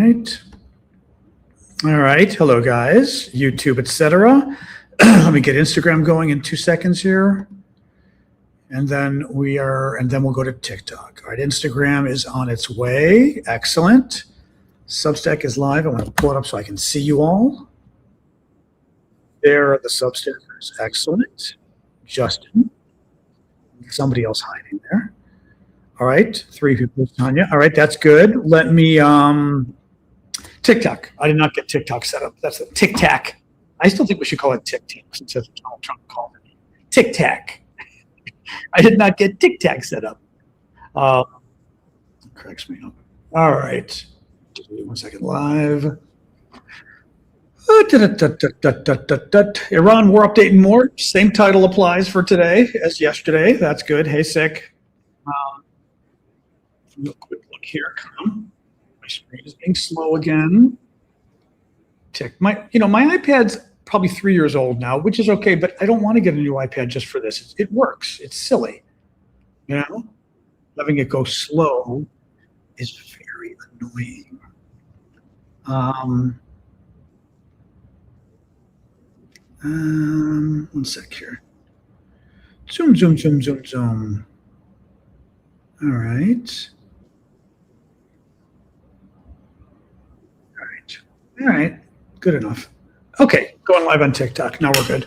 right. All right. Hello, guys. YouTube, etc. Let me get Instagram going in 2 seconds here. And then we'll go to TikTok. All right. Instagram is on its way. Excellent. Substack is live. I want to pull it up so I can see you all. There are the Substackers. Excellent. Justin. Somebody else hiding there. All right. 3 people, Tanya. All right. That's good. Let me, TikTok. I did not get TikTok set up. That's a Tic-Tac. I still think we should call it Tic-Tac since that's what Donald Trump called it. Tic-Tac. I did not get Tic-Tac set up. Cracks me up. All right. 1 second live. Iran war update and more. Same title applies for today as yesterday. That's good. Hey, sick. Real quick look here. Come. My screen is being slow again. My iPad's probably 3 years old now, which is okay, but I don't want to get a new iPad just for this. It works. It's silly. Having it go slow is very annoying. 1 sec here. Zoom. All right. All right. Good enough. Okay. Going live on TikTok. Now we're good.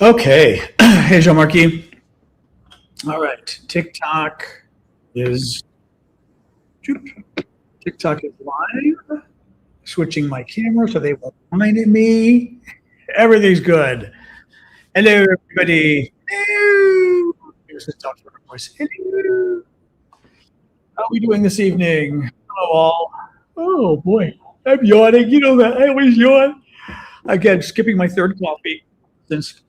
Okay. Hey, Jean-Marc. All right. TikTok is live. Switching my camera so they won't mind me. Everything's good. Hello, everybody. Hello. Here's the talk for our voice. Hello. How are we doing this evening? Hello, all. Oh, boy. I'm yawning. You know that. I always yawn. Again, skipping my third coffee since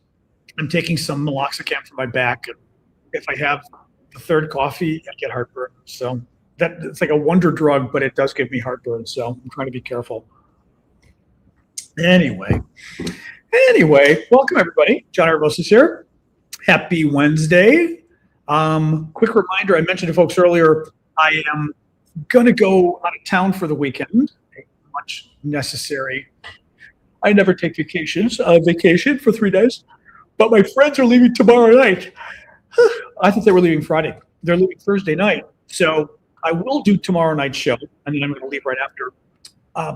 I'm taking some meloxicam for my back. And if I have the third coffee, I get heartburn. So it's like a wonder drug, but it does give me heartburn. So I'm trying to be careful. Anyway, welcome everybody. John Arbosa here. Happy Wednesday. Quick reminder, I mentioned to folks earlier, I am going to go out of town for the weekend. Much necessary. I never take vacations. Vacation for 3 days. But my friends are leaving tomorrow night. I thought they were leaving Friday. They're leaving Thursday night. So I will do tomorrow night's show, and then I'm going to leave right after.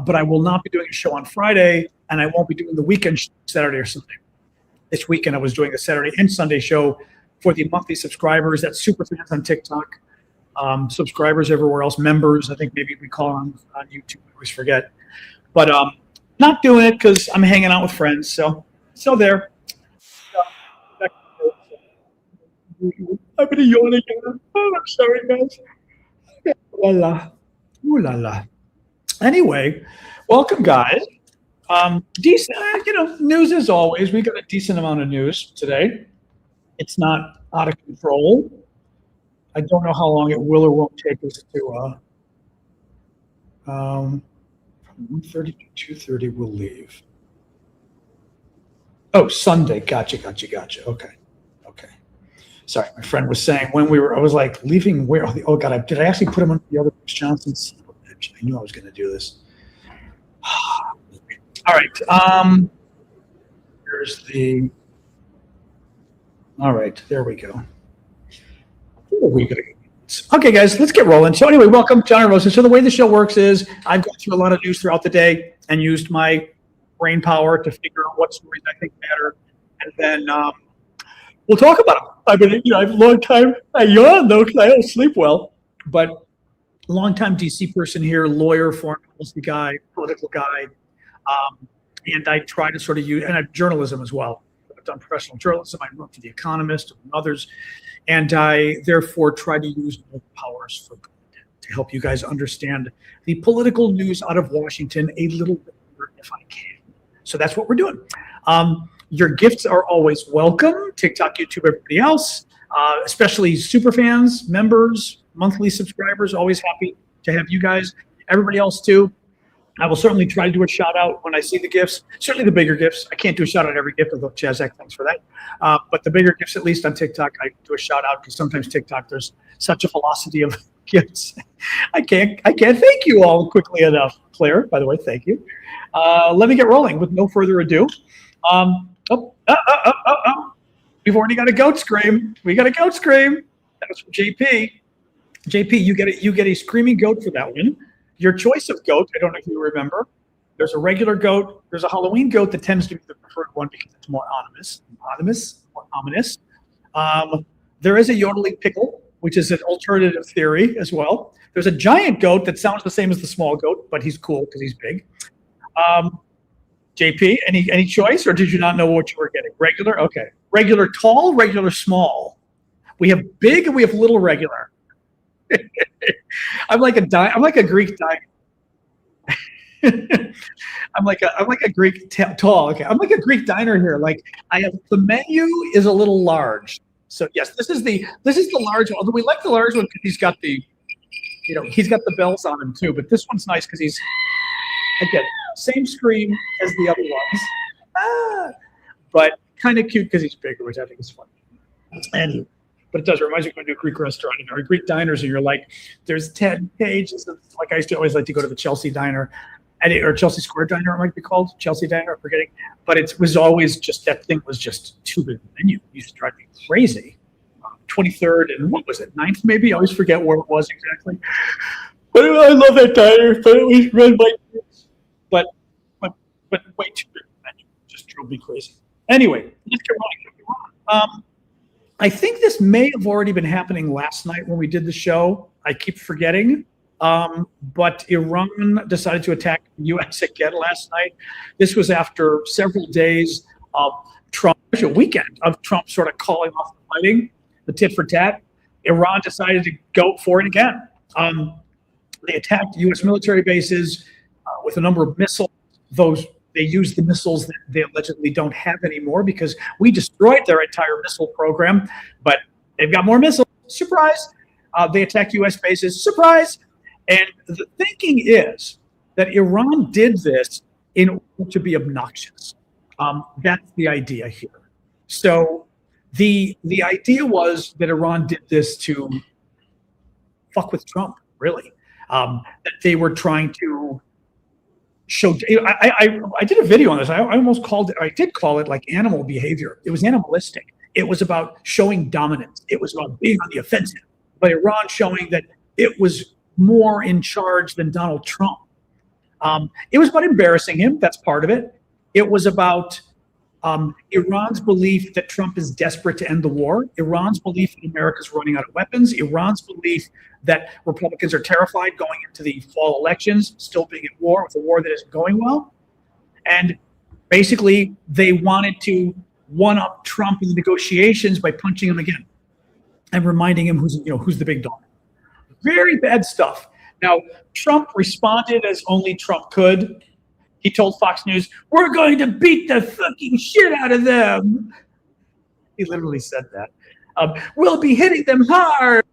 But I will not be doing a show on Friday, and I won't be doing the weekend show Saturday or Sunday. This weekend I was doing a Saturday and Sunday show for the monthly subscribers. That's super fans on TikTok, subscribers everywhere else, members. I think maybe we call them on YouTube. I always forget. But not doing it because I'm hanging out with friends. So there. I'm going to yawn again. Oh, I'm sorry, guys. Ooh la la. Anyway, welcome, guys. Decent, news as always. We got a decent amount of news today. It's not out of control. I don't know how long it will or won't take us to. From 1:30 to 2:30, we'll leave. Oh, Sunday. Gotcha. Okay. Sorry, my friend was saying I was like, leaving where? Oh, God, did I actually put him on the other Bruce Johnson's? I knew I was going to do this. All right. All right, there we go. Okay, guys, let's get rolling. So anyway, welcome, John Rosa. So the way the show works is I've gone through a lot of news throughout the day and used my brain power to figure out what stories I think matter. And then we'll talk about them. I've been, I have a long time. I yawn, though, because I don't sleep well. But long-time DC person here, lawyer, foreign policy guy, political guy. And I try to sort of use, and I have journalism as well. I've done professional journalism. I wrote for The Economist and others. And I, therefore, try to use my powers for good to help you guys understand the political news out of Washington a little bit better if I can. So that's what we're doing. Your gifts are always welcome. TikTok, YouTube, everybody else, especially super fans, members, monthly subscribers, always happy to have you guys. Everybody else, too. I will certainly try to do a shout out when I see the gifts, certainly the bigger gifts. I can't do a shout out every gift, although Chazak, thanks for that. But the bigger gifts, at least on TikTok, I do a shout out because sometimes TikTok, there's such a velocity of Yes. I can't thank you all quickly enough. Claire, by the way, thank you. Let me get rolling with no further ado. We've already got a goat scream. We got a goat scream. That was from JP. JP, you get a screaming goat for that one. Your choice of goat, I don't know if you remember. There's a regular goat. There's a Halloween goat that tends to be the preferred one because it's more ominous. There is a yodeling pickle, which is an alternative theory as well. There's a giant goat that sounds the same as the small goat, but he's cool because he's big. JP, any choice, or did you not know what you were getting? Regular? Okay. Regular tall, regular small. We have big and we have little regular. I'm like a Greek diner. I'm like a Greek tall. Okay, I'm like a Greek diner here. Like the menu is a little large. So yes, this is the large one. Although we like the large one because he's got the bells on him too. But this one's nice because he's again same scream as the other ones, but kind of cute because he's bigger, which I think is fun. And but it does remind you of going to a Greek restaurant or Greek diners, and you're like, there's 10 pages of, like I used to always like to go to the Chelsea diner, or Chelsea Square diner, it might be called Chelsea diner. I'm forgetting, but it was always just that thing was just too big a menu. It used to drive me crazy. 23rd and what was it, 9th maybe? I always forget where it was exactly. But I love that diner, but it was run by kids. But way too big a menu. Just drove me crazy. Anyway, let's get rolling. I think this may have already been happening last night when we did the show. I keep forgetting. But Iran decided to attack the U.S. again last night. This was after several days of Trump, a weekend of Trump sort of calling off the fighting, the tit for tat. Iran decided to go for it again. They attacked U.S. military bases with a number of missiles. They used the missiles that they allegedly don't have anymore because we destroyed their entire missile program, but they've got more missiles. Surprise. They attacked U.S. bases. Surprise. And the thinking is that Iran did this in order to be obnoxious. That's the idea here. So the idea was that Iran did this to fuck with Trump, really. That they were trying to show. I did a video on this. I did call it like animal behavior. It was animalistic. It was about showing dominance. It was about being on the offensive. But Iran showing that it was more in charge than Donald Trump. It was about embarrassing him. That's part of it. It was about Iran's belief that Trump is desperate to end the war. Iran's belief that America's running out of weapons. Iran's belief that Republicans are terrified going into the fall elections, still being at war with a war that isn't going well. And basically, they wanted to one-up Trump in the negotiations by punching him again and reminding him who's the big dog. Very bad stuff. Now, Trump responded as only Trump could. He told Fox News, "We're going to beat the fucking shit out of them." He literally said that. We'll be hitting them hard.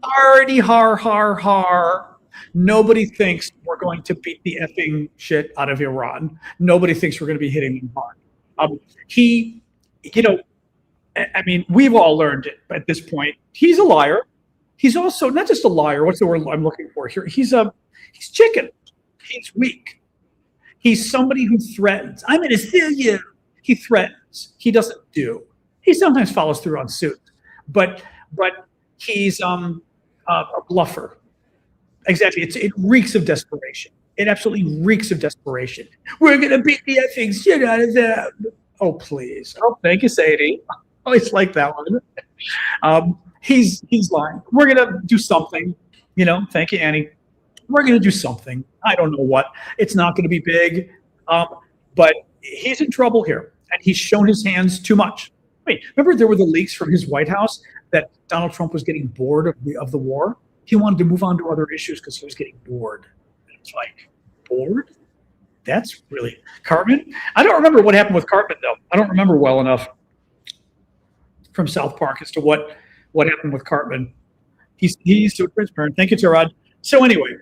Hardy, har. Nobody thinks we're going to beat the effing shit out of Iran. Nobody thinks we're going to be hitting them hard. We've all learned it at this point. He's a liar. He's also not just a liar. What's the word I'm looking for here? He's chicken. He's weak. He's somebody who threatens. I'm going to sue you. He threatens. He doesn't do. He sometimes follows through on suit, but he's a bluffer. Exactly. It reeks of desperation. It absolutely reeks of desperation. We're going to beat the effing shit out of them. Oh, please. Oh, thank you, Sadie. I always like that one. He's lying. We're going to do something. Thank you, Annie. We're going to do something. I don't know what. It's not going to be big. But he's in trouble here. And he's shown his hands too much. Wait, remember there were the leaks from his White House that Donald Trump was getting bored of the war? He wanted to move on to other issues because he was getting bored. It's like, bored? That's really Cartman. I don't remember what happened with Cartman, though. I don't remember well enough from South Park as to what happened with Cartman. He's so transparent. Thank you, Terod. So anyway,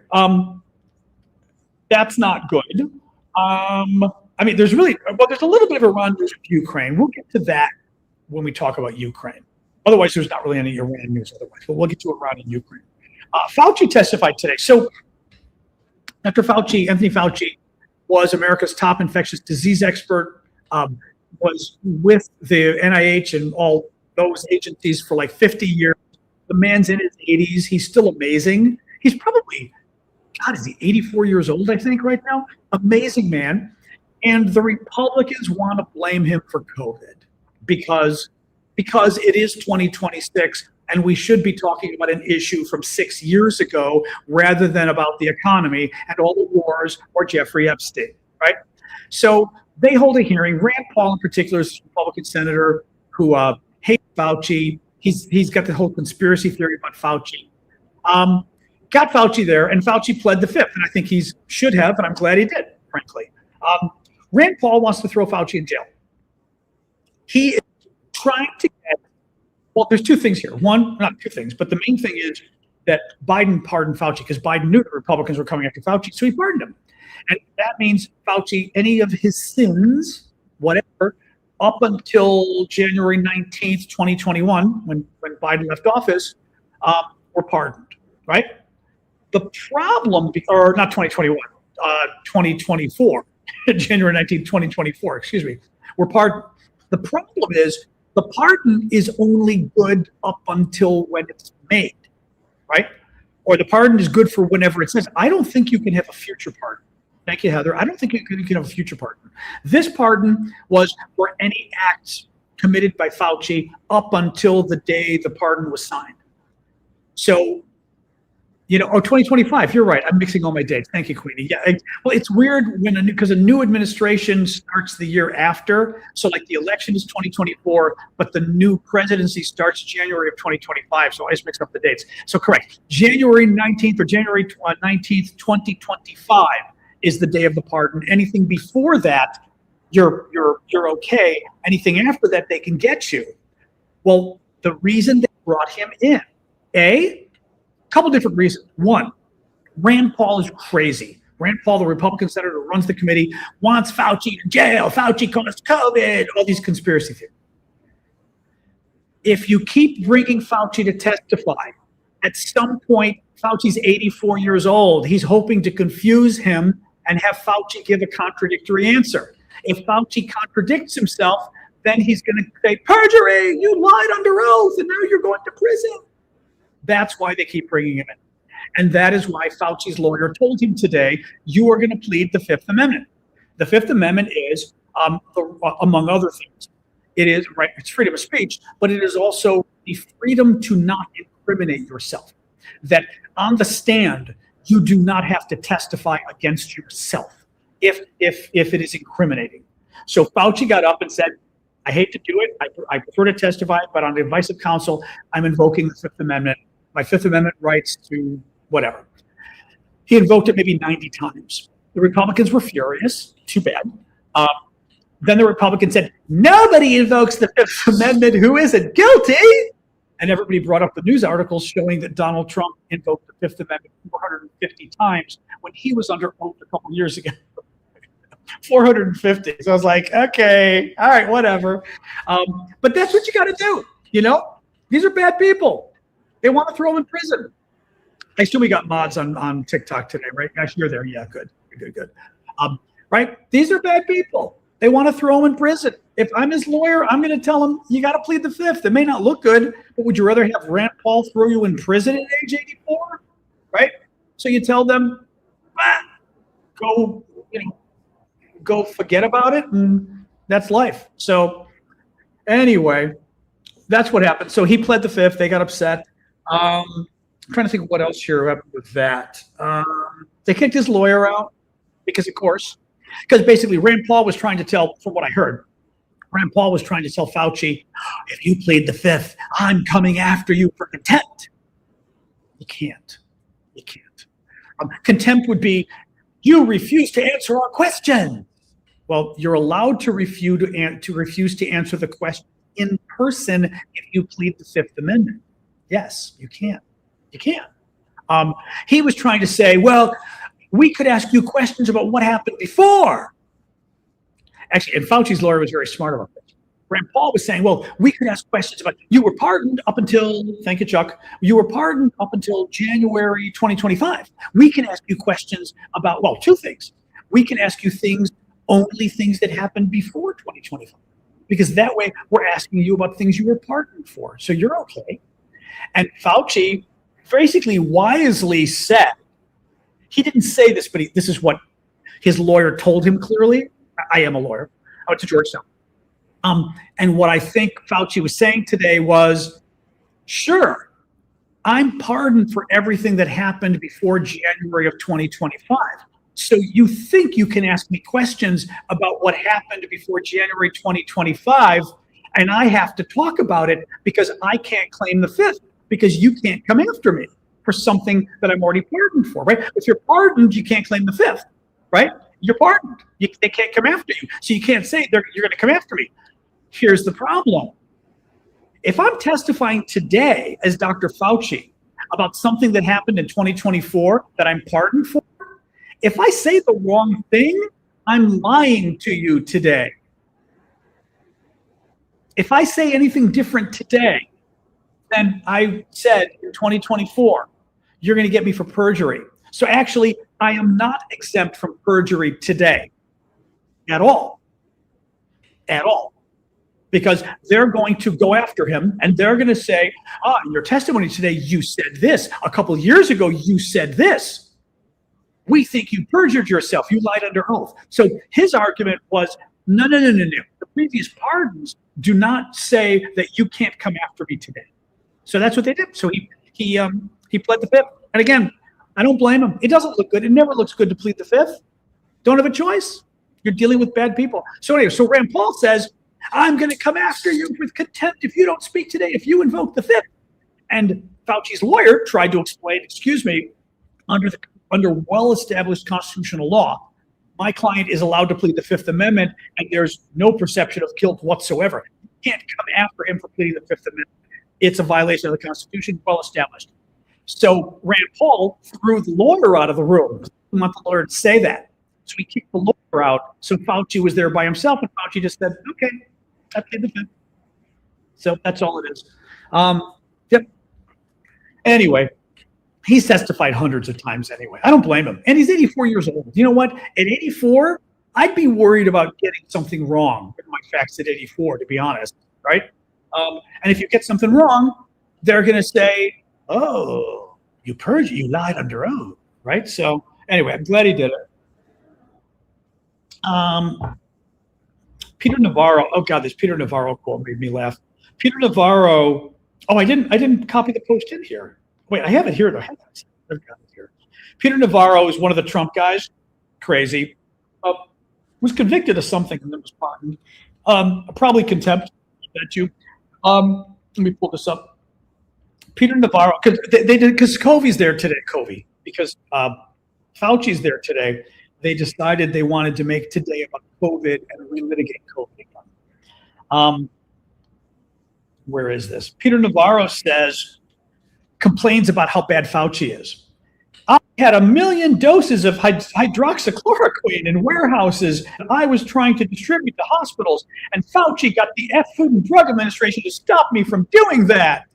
that's not good. There's a little bit of Iran versus Ukraine. We'll get to that when we talk about Ukraine. Otherwise, there's not really any Iran news otherwise, but we'll get to Iran and Ukraine. Fauci testified today. So Dr. Fauci, Anthony Fauci, was America's top infectious disease expert, was with the NIH and all those agencies for like 50 years. The man's in his 80s. He's still amazing. He's probably, God, is he 84 years old, I think, right now? Amazing man. And the Republicans want to blame him for COVID because it is 2026 and we should be talking about an issue from 6 years ago rather than about the economy and all the wars or Jeffrey Epstein, right? So they hold a hearing. Rand Paul in particular is a Republican senator who hates Fauci. He's got the whole conspiracy theory about Fauci. Got Fauci there, and Fauci pled the fifth, and I think he should have, and I'm glad he did, frankly. Rand Paul wants to throw Fauci in jail. He is trying to get, well, there's two things here. One, not two things, but the main thing is that Biden pardoned Fauci because Biden knew the Republicans were coming after Fauci, so he pardoned him. And that means Fauci, any of his sins, whatever, up until January 19th, 2021, when Biden left office, were pardoned, right? The problem, or not 2021, 2024, January 19th, 2024, excuse me, were pardoned. The problem is the pardon is only good up until when it's made, right? Or the pardon is good for whenever it says. I don't think you can have a future pardon. Thank you, Heather. I don't think you can have a future pardon. This pardon was for any acts committed by Fauci up until the day the pardon was signed. So, or 2025, you're right. I'm mixing all my dates. Thank you, Queenie. Yeah, well, it's weird because a new administration starts the year after. So like the election is 2024, but the new presidency starts January of 2025. So I just mixed up the dates. So correct. January 19th or January 19th, 2025 is the day of the pardon. Anything before that, you're okay. Anything after that, they can get you. Well, the reason they brought him in, a couple different reasons. One, Rand Paul is crazy. Rand Paul, the Republican senator who runs the committee, wants Fauci in jail. Fauci caused COVID, all these conspiracy theories. If you keep bringing Fauci to testify, at some point, Fauci's 84 years old. He's hoping to confuse him and have Fauci give a contradictory answer. If Fauci contradicts himself, then he's going to say, perjury, you lied under oath, and now you're going to prison. That's why they keep bringing him in. And that is why Fauci's lawyer told him today, you are going to plead the Fifth Amendment. The Fifth Amendment is, among other things, it is, right, it's freedom of speech, but it is also the freedom to not incriminate yourself. That on the stand, you do not have to testify against yourself if it is incriminating. So Fauci got up and said, I hate to do it. I prefer to testify, but on the advice of counsel, I'm invoking the Fifth Amendment. My Fifth Amendment rights to whatever. He invoked it maybe 90 times. The Republicans were furious. Too bad. Then the Republicans said, nobody invokes the Fifth Amendment who isn't guilty. And everybody brought up the news articles showing that Donald Trump invoked the Fifth Amendment 450 times when he was under oath a couple years ago. 450. So I was like, okay, all right, whatever. But that's what you got to do. These are bad people. They want to throw them in prison. I assume we got mods on TikTok today, right? Guys, you're there. Yeah, good. Right? These are bad people. They want to throw him in prison. If I'm his lawyer, I'm going to tell him, you got to plead the Fifth. It may not look good, but would you rather have Rand Paul throw you in prison at age 84? Right? So you tell them, go forget about it, and that's life. So anyway, that's what happened. So he pled the Fifth. They got upset. I'm trying to think of what else here happened with that. They kicked his lawyer out because basically Rand Paul was trying to tell, from what I heard, Rand Paul was trying to tell Fauci, if you plead the Fifth, I'm coming after you for contempt. You can't. Contempt would be, you refuse to answer our question. Well, you're allowed to refuse to answer the question in person if you plead the Fifth Amendment. Yes, you can. He was trying to say, well, we could ask you questions about what happened before. Actually, and Fauci's lawyer was very smart about this. Rand Paul was saying, well, we could ask questions about, you were pardoned up until, thank you, Chuck, you were pardoned up until January 2025. We can ask you questions about, well, two things. We can ask you only things that happened before 2025. Because that way we're asking you about things you were pardoned for. So you're okay. And Fauci basically wisely said, he didn't say this, but this is what his lawyer told him clearly. I am a lawyer. I went to Georgetown. And what I think Fauci was saying today was, sure, I'm pardoned for everything that happened before January of 2025. So you think you can ask me questions about what happened before January 2025, and I have to talk about it because I can't claim the fifth, because you can't come after me for something that I'm already pardoned for, right? If you're pardoned, you can't claim the fifth, right? You're pardoned. They can't come after you. So you can't say you're going to come after me. Here's the problem. If I'm testifying today as Dr. Fauci about something that happened in 2024 that I'm pardoned for, if I say the wrong thing, I'm lying to you today. If I say anything different today than I said in 2024, you're going to get me for perjury. So actually, I am not exempt from perjury today at all. At all. Because they're going to go after him and they're going to say, in your testimony today, you said this. A couple of years ago, you said this. We think you perjured yourself. You lied under oath. So his argument was, no. The previous pardons do not say that you can't come after me today. So that's what they did. So he pled the fifth. And again, I don't blame him. It doesn't look good. It never looks good to plead the fifth. Don't have a choice. You're dealing with bad people. So anyway, so Rand Paul says, I'm going to come after you with contempt if you don't speak today, if you invoke the fifth. And Fauci's lawyer tried to explain, excuse me, under well-established constitutional law, my client is allowed to plead the Fifth Amendment, and there's no perception of guilt whatsoever. You can't come after him for pleading the Fifth Amendment. It's a violation of the Constitution, well-established. So Rand Paul threw the lawyer out of the room. He didn't want the lawyer to say that. So he kicked the lawyer out. So Fauci was there by himself, and Fauci just said, okay, I plead the fifth. So that's all it is. Yep. Anyway, he's testified hundreds of times anyway. I don't blame him. And he's 84 years old. You know what? At 84, I'd be worried about getting something wrong with my facts at 84, to be honest, right? And if you get something wrong, they're going to say, oh, you perjured, you lied under oath, right? So anyway, I'm glad he did it. Peter Navarro. Oh God, this Peter Navarro quote made me laugh. Peter Navarro. Oh, I didn't copy the post in here. Wait, I have it here. I've got it here. Peter Navarro is one of the Trump guys. Crazy. Was convicted of something and then was pardoned. Probably contempt. I bet you. Let me pull this up. Peter Navarro, because they did, because Covey's there today. Covey, because Fauci's there today. They decided they wanted to make today about COVID and relitigate COVID again. Where is this? Peter Navarro complains about how bad Fauci is. I had 1 million doses of hydroxychloroquine in warehouses that I was trying to distribute to hospitals, and Fauci got the Food and Drug Administration to stop me from doing that.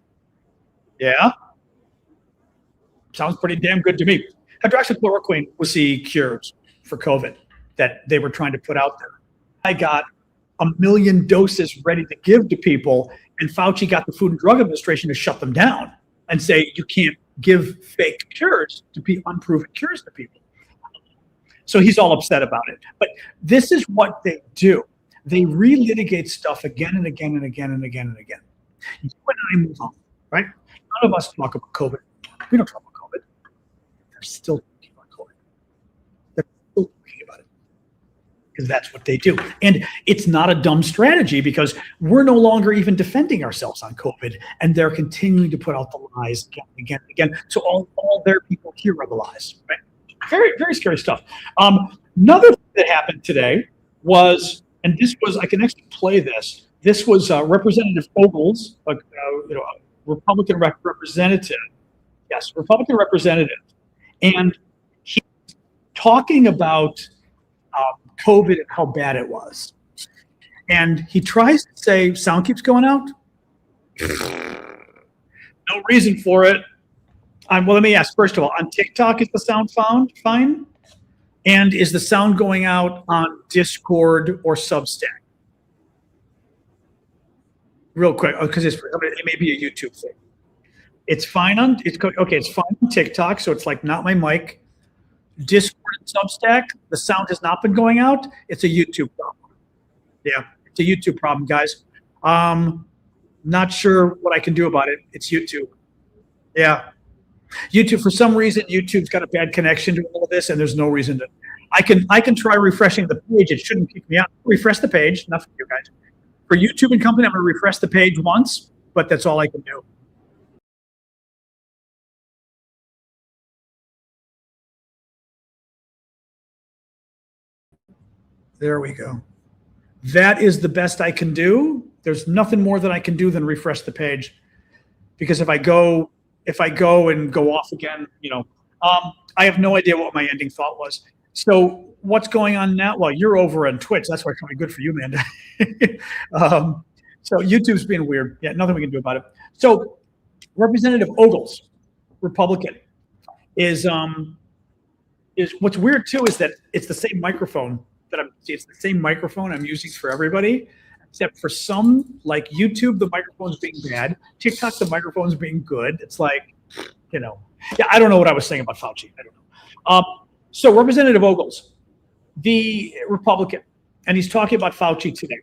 Yeah. Sounds pretty damn good to me. Hydroxychloroquine was the cures for COVID that they were trying to put out there. I got 1 million doses ready to give to people, and Fauci got the Food and Drug Administration to shut them down and say you can't give fake cures to be unproven cures to people. So he's all upset about it. But this is what they do. They relitigate stuff again and again and again and again and again. You and I move on, right? None of us talk about COVID. We don't talk about COVID. They're still talking about COVID. They're still talking about it because that's what they do. And it's not a dumb strategy because we're no longer even defending ourselves on COVID, and they're continuing to put out the lies again and again and again. So all their people hear are the lies, right? Very, very scary stuff. Another thing that happened today was, and this was, I can actually play this. This was Representative Ogles, Republican representative. Yes, Republican representative. And he's talking about COVID and how bad it was. And he tries to say, sound keeps going out. No reason for it. Well, let me ask, first of all, on TikTok, is the sound fine? And is the sound going out on Discord or Substack? Real quick, because it may be a YouTube thing. It's fine on, it's fine on TikTok, so it's like not my mic. Discord and Substack, the sound has not been going out. It's a YouTube problem. Yeah, it's a YouTube problem, guys. Not sure what I can do about it. It's YouTube. Yeah. YouTube, for some reason, YouTube's got a bad connection to all of this, and there's no reason to. I can try refreshing the page. It shouldn't kick me out. Refresh the page. Nothing for you guys. For YouTube and company, I'm going to refresh the page once, but that's all I can do. There we go. That is the best I can do. There's nothing more that I can do than refresh the page, because if I go and go off again, I have no idea what my ending thought was. So what's going on now? Well, you're over on Twitch. That's why it's probably good for you, Amanda. So YouTube's being weird. Yeah, nothing we can do about it. So Representative Ogles, Republican, is what's weird too is that it's the same microphone it's the same microphone I'm using for everybody, except for some, like YouTube, the microphone's being bad. TikTok, the microphone's being good. It's like, yeah, I don't know what I was saying about Fauci. I don't know. So Representative Ogles, the Republican, and he's talking about Fauci today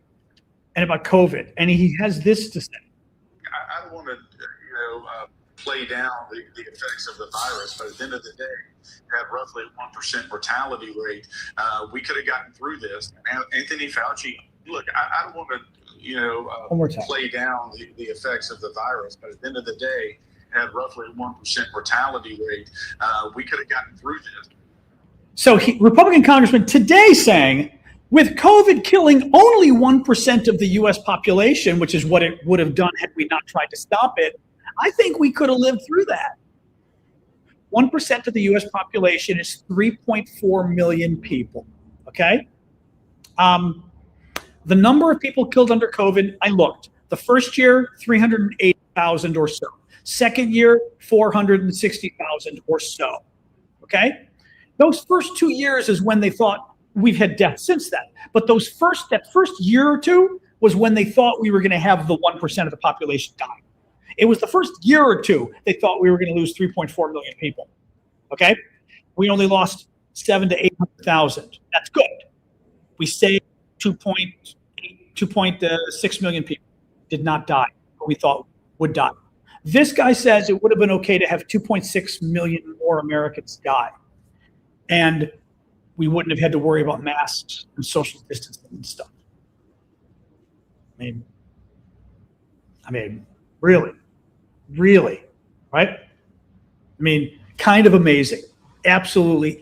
and about COVID, and he has this to say. I don't want to, play down the effects of the virus, but at the end of the day, have roughly 1% mortality rate. We could have gotten through this. Anthony Fauci, look, I don't want to, play down the effects of the virus, but at the end of the day, have roughly 1% mortality rate. We could have gotten through this. So Republican Congressman today saying, with COVID killing only 1% of the U.S. population, which is what it would have done had we not tried to stop it, I think we could have lived through that. 1% of the U.S. population is 3.4 million people, okay? The number of people killed under COVID, I looked. The first year, 380,000 or so. Second year, 460,000 or so, okay? Those first 2 years is when they thought we've had deaths since then. But that first year or two was when they thought we were going to have the 1% of the population die. It was the first year or two they thought we were going to lose 3.4 million people. Okay, we only lost 700,000 to 800,000. That's good. We saved 2.6 million people did not die, but we thought would die. This guy says it would have been okay to have 2.6 million more Americans die, and we wouldn't have had to worry about masks and social distancing and stuff. I mean, really, right? I mean, kind of amazing. Absolutely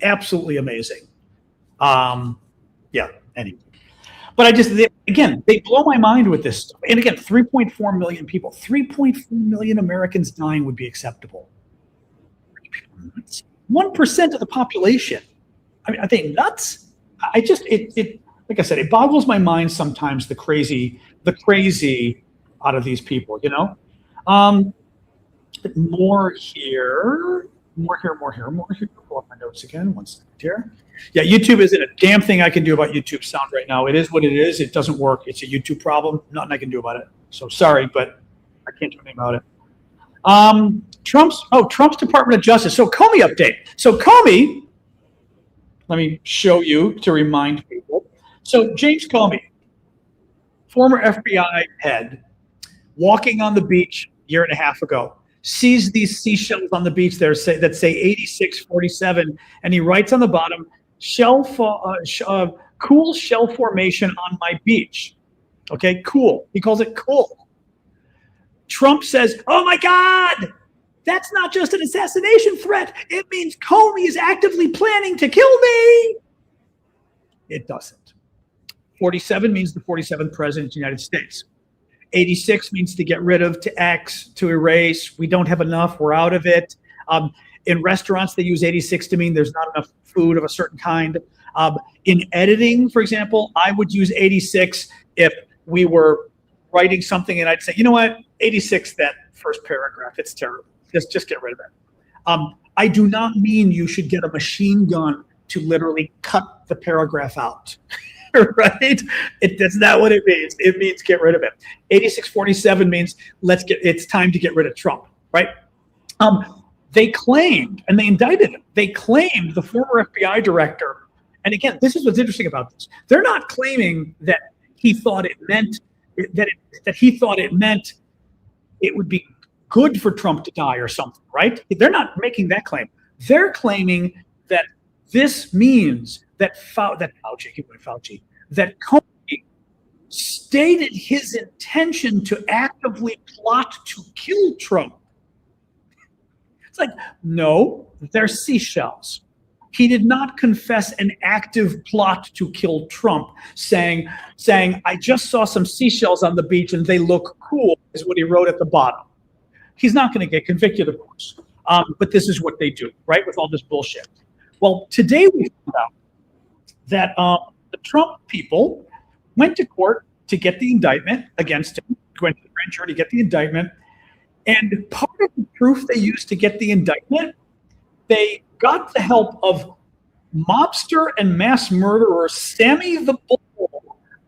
amazing. Yeah, anyway. But they blow my mind with this stuff. And again, 3.4 million people, 3.4 million Americans dying would be acceptable. 1% of the population. I mean, are they nuts? Like I said, it boggles my mind sometimes, the crazy out of these people, More here. Pull up my notes again. 1 second here. Yeah, YouTube isn't a damn thing I can do about YouTube sound right now. It is what it is. It doesn't work. It's a YouTube problem. Nothing I can do about it. So sorry, but I can't do anything about it. Trump's Department of Justice. So Comey update. So Comey, let me show you to remind people. So James Comey, former FBI head, walking on the beach a year and a half ago, sees these seashells on the beach there that say 8647, and he writes on the bottom, cool shell formation on my beach. Okay, cool. He calls it cool. Trump says, oh my God, that's not just an assassination threat. It means Comey is actively planning to kill me. It doesn't. 47 means the 47th president of the United States. 86 means to get rid of, to X, to erase. We don't have enough. We're out of it. In restaurants, they use 86 to mean there's not enough food of a certain kind. In editing, for example, I would use 86 if we were writing something and I'd say, you know what, 86, that first paragraph, it's terrible. Just get rid of it. I do not mean you should get a machine gun to literally cut the paragraph out, right? That's not what it means. It means get rid of it. 8647 means it's time to get rid of Trump, right? They claimed, and they indicted him, they claimed the former FBI director, and again, this is what's interesting about this. They're not claiming that he thought it meant it would be good for Trump to die or something, right? They're not making that claim. They're claiming that this means that Fauci, that Comey stated his intention to actively plot to kill Trump. It's like, no, they're seashells. He did not confess an active plot to kill Trump, saying, I just saw some seashells on the beach and they look cool, is what he wrote at the bottom. He's not going to get convicted, of course. But this is what they do, right, with all this bullshit. Well, today we found out that the Trump people went to court to get the indictment against him, went to the grand jury to get the indictment. And part of the proof they used to get the indictment, they got the help of mobster and mass murderer Sammy the Bull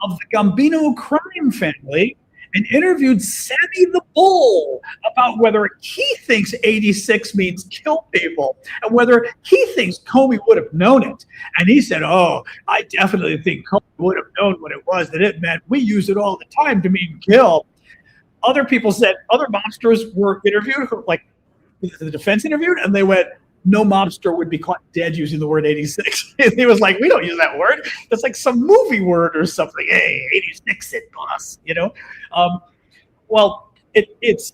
of the Gambino crime family and interviewed Sammy the Bull about whether he thinks 86 means kill people and whether he thinks Comey would have known it. And he said, oh, I definitely think Comey would have known what it was, that it meant we use it all the time to mean kill. Other people said, other mobsters were interviewed, like the defense interviewed, and they went, no mobster would be caught dead using the word 86. And he was like, we don't use that word. That's like some movie word or something. Hey, 86 it, boss, you know? Well, it's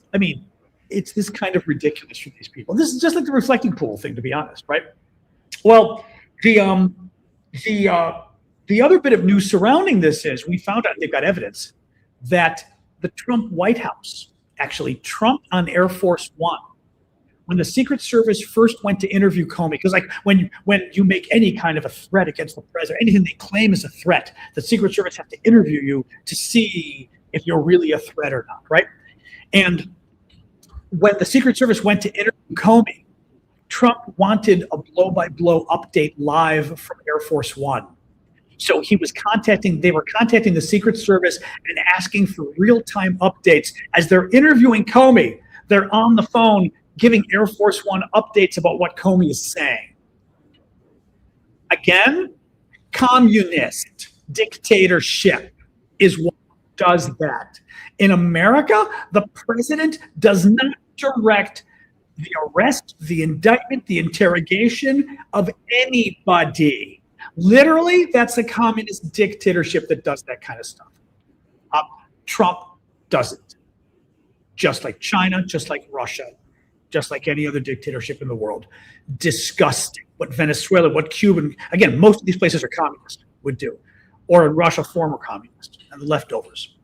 this kind of ridiculous for these people. This is just like the reflecting pool thing, to be honest, right? Well, the other bit of news surrounding this is we found out, they've got evidence, that the Trump White House, actually Trump on Air Force One, when the Secret Service first went to interview Comey, because like when you make any kind of a threat against the president, anything they claim is a threat, the Secret Service have to interview you to see if you're really a threat or not, right? And when the Secret Service went to interview Comey, Trump wanted a blow-by-blow update live from Air Force One. So they were contacting the Secret Service and asking for real-time updates. As they're interviewing Comey, they're on the phone giving Air Force One updates about what Comey is saying. Again, communist dictatorship is what does that. In America, the president does not direct the arrest, the indictment, the interrogation of anybody. Literally, that's a communist dictatorship that does that kind of stuff. Trump doesn't. Just like China, just like Russia, just like any other dictatorship in the world. Disgusting. What Venezuela, what Cuban, again, most of these places are communist, would do. Or in Russia, former communist, and the leftovers.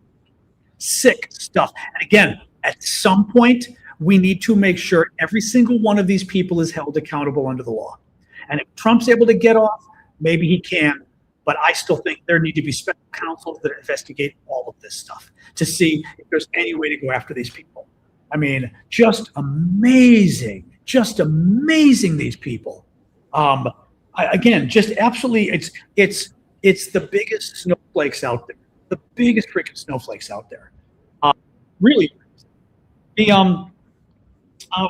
Sick stuff. And again, at some point, we need to make sure every single one of these people is held accountable under the law. And if Trump's able to get off, maybe he can, but I still think there need to be special counsels that investigate all of this stuff to see if there's any way to go after these people. I mean, just amazing, these people. Again, just absolutely, it's the biggest snowflakes out there, the biggest freaking snowflakes out there. Really,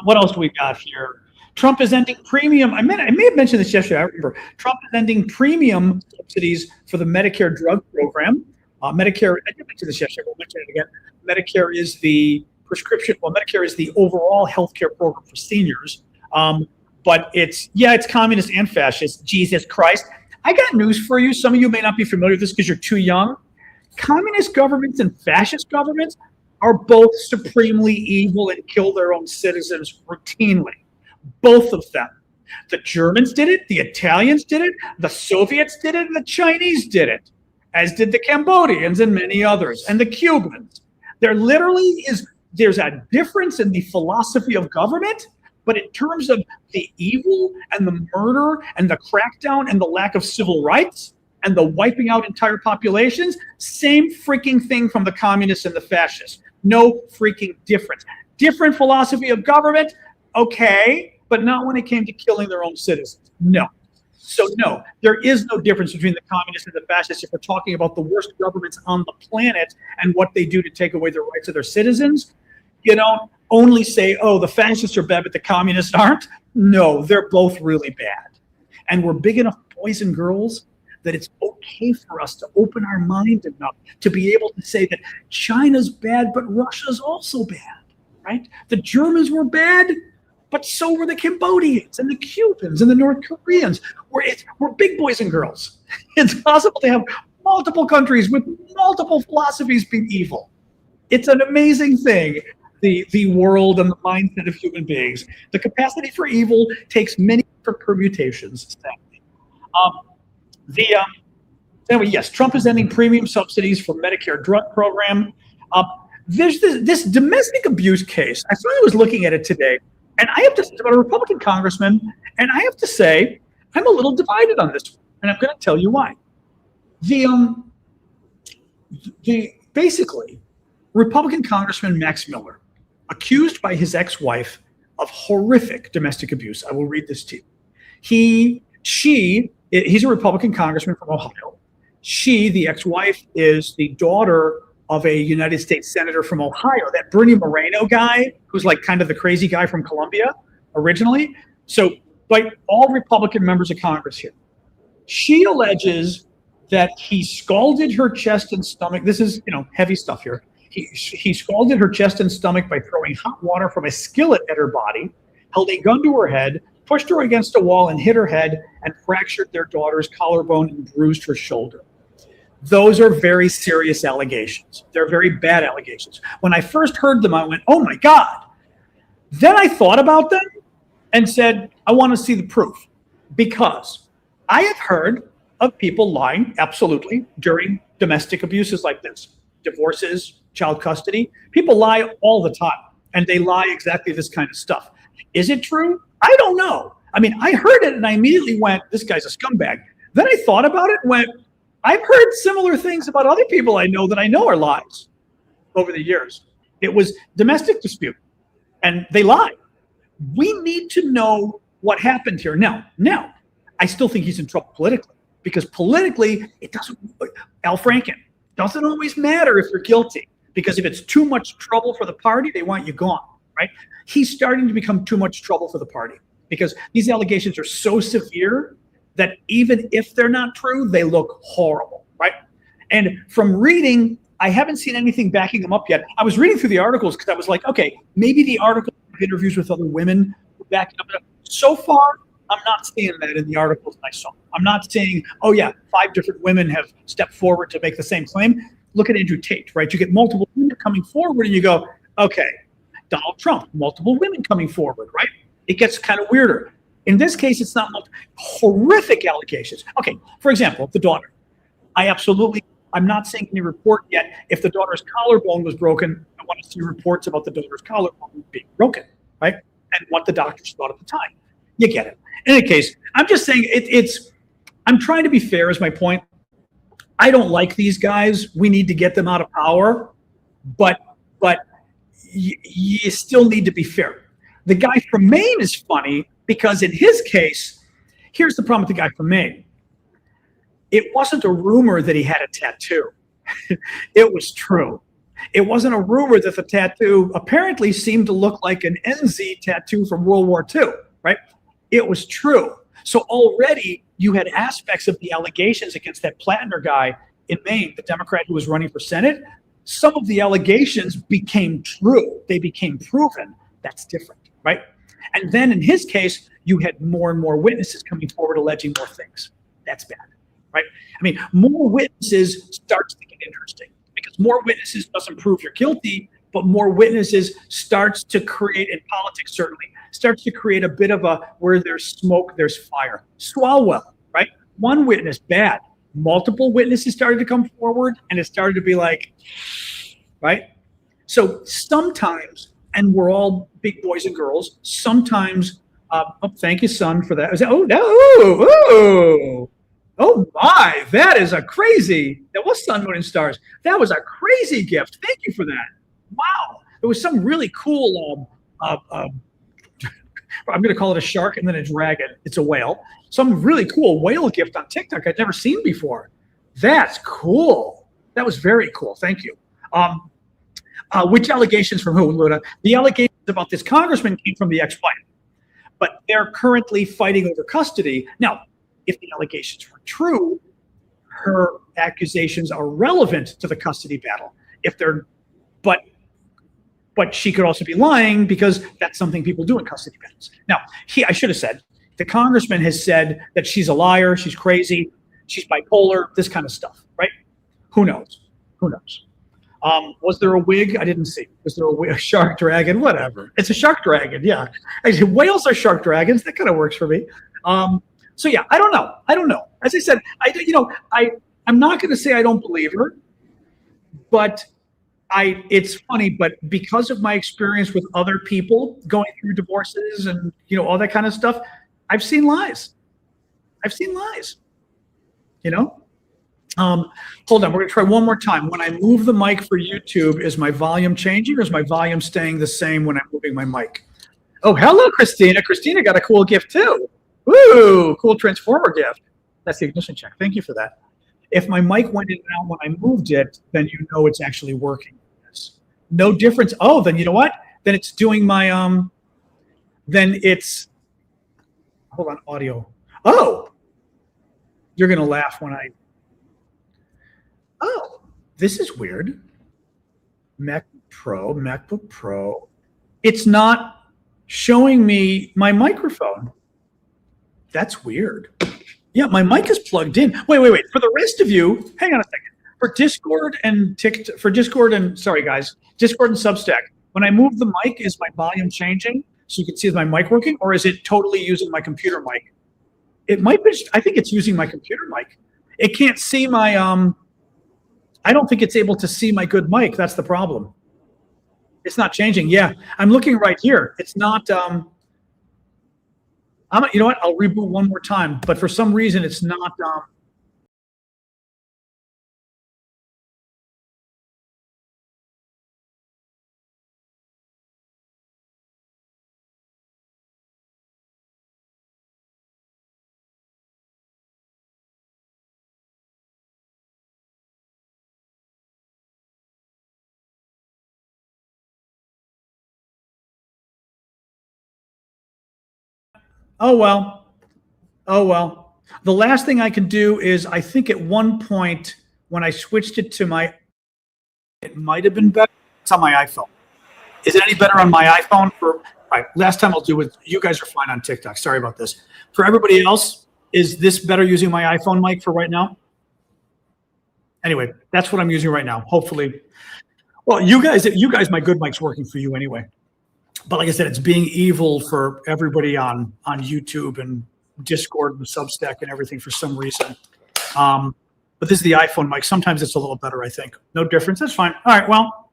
what else do we got here? Trump is ending premium. I may have mentioned this yesterday. I remember. Trump is ending premium subsidies for the Medicare drug program. Medicare, I did mention this yesterday. We'll mention it again. Medicare is the prescription. Well, Medicare is the overall healthcare program for seniors. But it's communist and fascist. Jesus Christ. I got news for you. Some of you may not be familiar with this because you're too young. Communist governments and fascist governments are both supremely evil and kill their own citizens routinely. Both of them. The Germans did it, the Italians did it, the Soviets did it, and the Chinese did it, as did the Cambodians and many others, and the Cubans. There's a difference in the philosophy of government, but in terms of the evil and the murder and the crackdown and the lack of civil rights, and the wiping out entire populations, same freaking thing from the communists and the fascists. No freaking difference. Different philosophy of government, okay, but not when it came to killing their own citizens. No. So no, there is no difference between the communists and the fascists if we're talking about the worst governments on the planet and what they do to take away the rights of their citizens. You don't only say, oh, the fascists are bad, but the communists aren't. No, they're both really bad. And we're big enough boys and girls that it's okay for us to open our mind enough to be able to say that China's bad, but Russia's also bad, right? The Germans were bad, but so were the Cambodians and the Cubans and the North Koreans. We're big boys and girls. It's possible to have multiple countries with multiple philosophies being evil. It's an amazing thing, the world and the mindset of human beings. The capacity for evil takes many different permutations, sadly. Anyway, yes, Trump is ending premium subsidies for Medicare drug program. There's this domestic abuse case. I was looking at it today, and I have to about a Republican congressman, and I have to say I'm a little divided on this one, and I'm going to tell you why. Basically, Republican Congressman Max Miller, accused by his ex-wife of horrific domestic abuse. I will read this to you. He's a Republican congressman from Ohio. She, the ex-wife, is the daughter of a United States senator from Ohio, that Bernie Moreno guy, who's like kind of the crazy guy from Colombia originally. So like all Republican members of Congress here. She alleges that he scalded her chest and stomach. This is, heavy stuff here. He scalded her chest and stomach by throwing hot water from a skillet at her body, held a gun to her head, pushed her against a wall and hit her head, and fractured their daughter's collarbone and bruised her shoulder. Those are very serious allegations. They're very bad allegations. When I first heard them, I went, oh my God. Then I thought about them and said, I want to see the proof. Because I have heard of people lying, absolutely, during domestic abuses like this. Divorces, child custody. People lie all the time, and they lie exactly this kind of stuff. Is it true? I don't know. I mean, I heard it and I immediately went, this guy's a scumbag. Then I thought about it and went, I've heard similar things about other people I know are lies over the years. It was domestic dispute, and they lie. We need to know what happened here. Now, I still think he's in trouble politically, because politically, it doesn't, Al Franken, doesn't always matter if you're guilty, because if it's too much trouble for the party, they want you gone, right? He's starting to become too much trouble for the party, because these allegations are so severe that even if they're not true, they look horrible, right? And from reading, I haven't seen anything backing them up yet. I was reading through the articles because I was like, okay, maybe the article interviews with other women back it up. So far, I'm not seeing that in the articles I saw. I'm not saying, oh yeah, 5 different women have stepped forward to make the same claim. Look at Andrew Tate, right? You get multiple women coming forward and you go, okay, Donald Trump, multiple women coming forward, right? It gets kind of weirder. In this case, it's not horrific allegations. Okay, for example, the daughter. I'm not seeing any report yet. If the daughter's collarbone was broken, I want to see reports about the daughter's collarbone being broken, right? And what the doctors thought at the time. You get it. In any case, I'm just saying I'm trying to be fair is my point. I don't like these guys. We need to get them out of power, but you still need to be fair. The guy from Maine is funny because in his case, here's the problem with the guy from Maine. It wasn't a rumor that he had a tattoo. It was true. It wasn't a rumor that the tattoo apparently seemed to look like an NZ tattoo from World War II, right? It was true. So already you had aspects of the allegations against that Plattner guy in Maine, the Democrat who was running for Senate. Some of the allegations became true. They became proven. That's different, right? And then in his case, you had more and more witnesses coming forward alleging more things. That's bad, right? I mean, more witnesses starts to get interesting because more witnesses doesn't prove you're guilty, but more witnesses starts to create, in politics certainly, starts to create a bit of a where there's smoke, there's fire. Swalwell, right? One witness, bad. Multiple witnesses started to come forward and it started to be like, right? So sometimes, and we're all big boys and girls, sometimes, thank you, son, for that. Oh, no, oh. Oh my, that is a crazy, that was Sun, Moon, and Stars. That was a crazy gift. Thank you for that. Wow. It was some really cool, I'm going to call it a shark and then a dragon. It's a whale. Some really cool whale gift on TikTok I'd never seen before. That's cool. That was very cool. Thank you. Which allegations from who, Luna? The allegations about this congressman came from the ex-wife, but they're currently fighting over custody. Now, if the allegations were true, her accusations are relevant to the custody battle. If they're, but she could also be lying because that's something people do in custody battles. Now, I should have said, the congressman has said that she's a liar, she's crazy, she's bipolar, this kind of stuff, right? Who knows? Who knows? Was there a wig? I didn't see. Was there a shark dragon? Whatever. It's a shark dragon, yeah. Whales are shark dragons. That kind of works for me. So yeah, I don't know. As I said, I'm not going to say I don't believe her, but it's funny, but because of my experience with other people going through divorces and all that kind of stuff, I've seen lies. Hold on, we're gonna try one more time. When I move the mic for YouTube, is my volume changing or is my volume staying the same when I'm moving my mic? Oh, hello, Christina. Christina got a cool gift too. Woo, cool transformer gift. That's the ignition check. Thank you for that. If my mic went in and out when I moved it, then you know it's actually working. Yes. No difference. Oh, then you know what? Then it's doing my, then it's, hold on, audio. Oh, you're going to laugh when oh, this is weird. MacBook Pro. It's not showing me my microphone. That's weird. Yeah, my mic is plugged in. Wait. For the rest of you, hang on a second. For Discord and Discord and Substack, when I move the mic, is my volume changing so you can see is my mic working, or is it totally using my computer mic? It might be. I think it's using my computer mic. It can't see my I don't think it's able to see my good mic. That's the problem. It's not changing. Yeah, I'm looking right here. It's not. You know what? I'll reboot one more time. But for some reason, it's not. Oh well. The last thing I can do is, I think at one point when I switched it to it might have been better. It's on my iPhone. Is it any better on my iPhone? All right, last time I'll do it. You guys are fine on TikTok. Sorry about this. For everybody else, is this better using my iPhone mic for right now? Anyway, that's what I'm using right now. Hopefully. Well, you guys, my good mic's working for you anyway. But like I said, it's being evil for everybody on YouTube and Discord and Substack and everything for some reason. But this is the iPhone mic. Sometimes it's a little better, I think. No difference. That's fine. All right, well,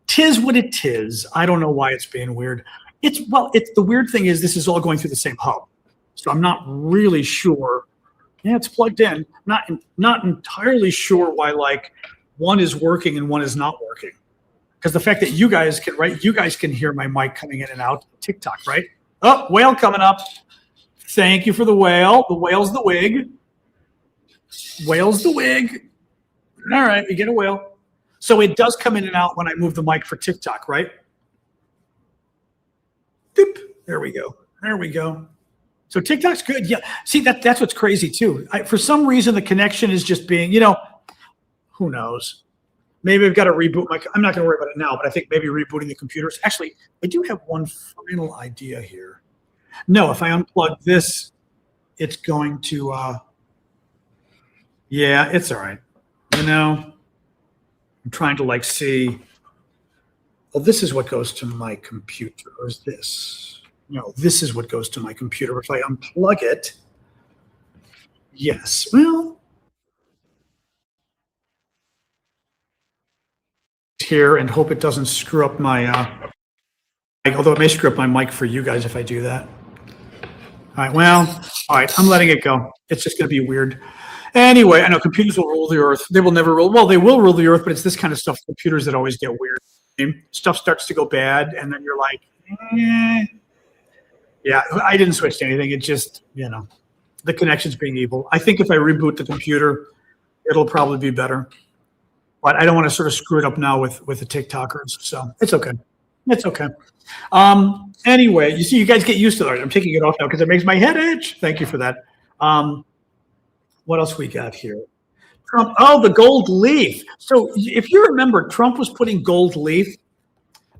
tis what it is. I don't know why it's being weird. It's the weird thing is this is all going through the same hub. So I'm not really sure. Yeah, it's plugged in. Not entirely sure why one is working and one is not working. Because the fact that you guys can hear my mic coming in and out TikTok, right? Oh, whale coming up. Thank you for the whale. The whale's the wig. Whale's the wig. All right, we get a whale. So it does come in and out when I move the mic for TikTok, right? Doop. There we go. So TikTok's good. Yeah. See, that's what's crazy too. For some reason, the connection is just being, who knows? Maybe I've got to reboot I'm not going to worry about it now, but I think maybe rebooting the computers. Actually, I do have one final idea here. No, if I unplug this, it's going to, yeah, it's all right. I'm trying to see, well, this is what goes to my computer, or is this? No, this is what goes to my computer. If I unplug it, yes, well, here and hope it doesn't screw up my although it may screw up my mic for you guys if I do that. right. Well, all right. I'm letting it go. It's just going to be weird. Anyway, I know computers will rule the earth. They will never rule. Well, they will rule the earth, but it's this kind of stuff. Computers that always get weird. Stuff starts to go bad, and then you're like, yeah, I didn't switch to anything. It just, the connection's being evil. I think if I reboot the computer, it'll probably be better. But I don't want to sort of screw it up now with the TikTokers. So it's okay. It's okay. Anyway, you see, you guys get used to it. I'm taking it off now because it makes my head itch. Thank you for that. What else we got here? Trump. Oh, the gold leaf. So if you remember, Trump was putting gold leaf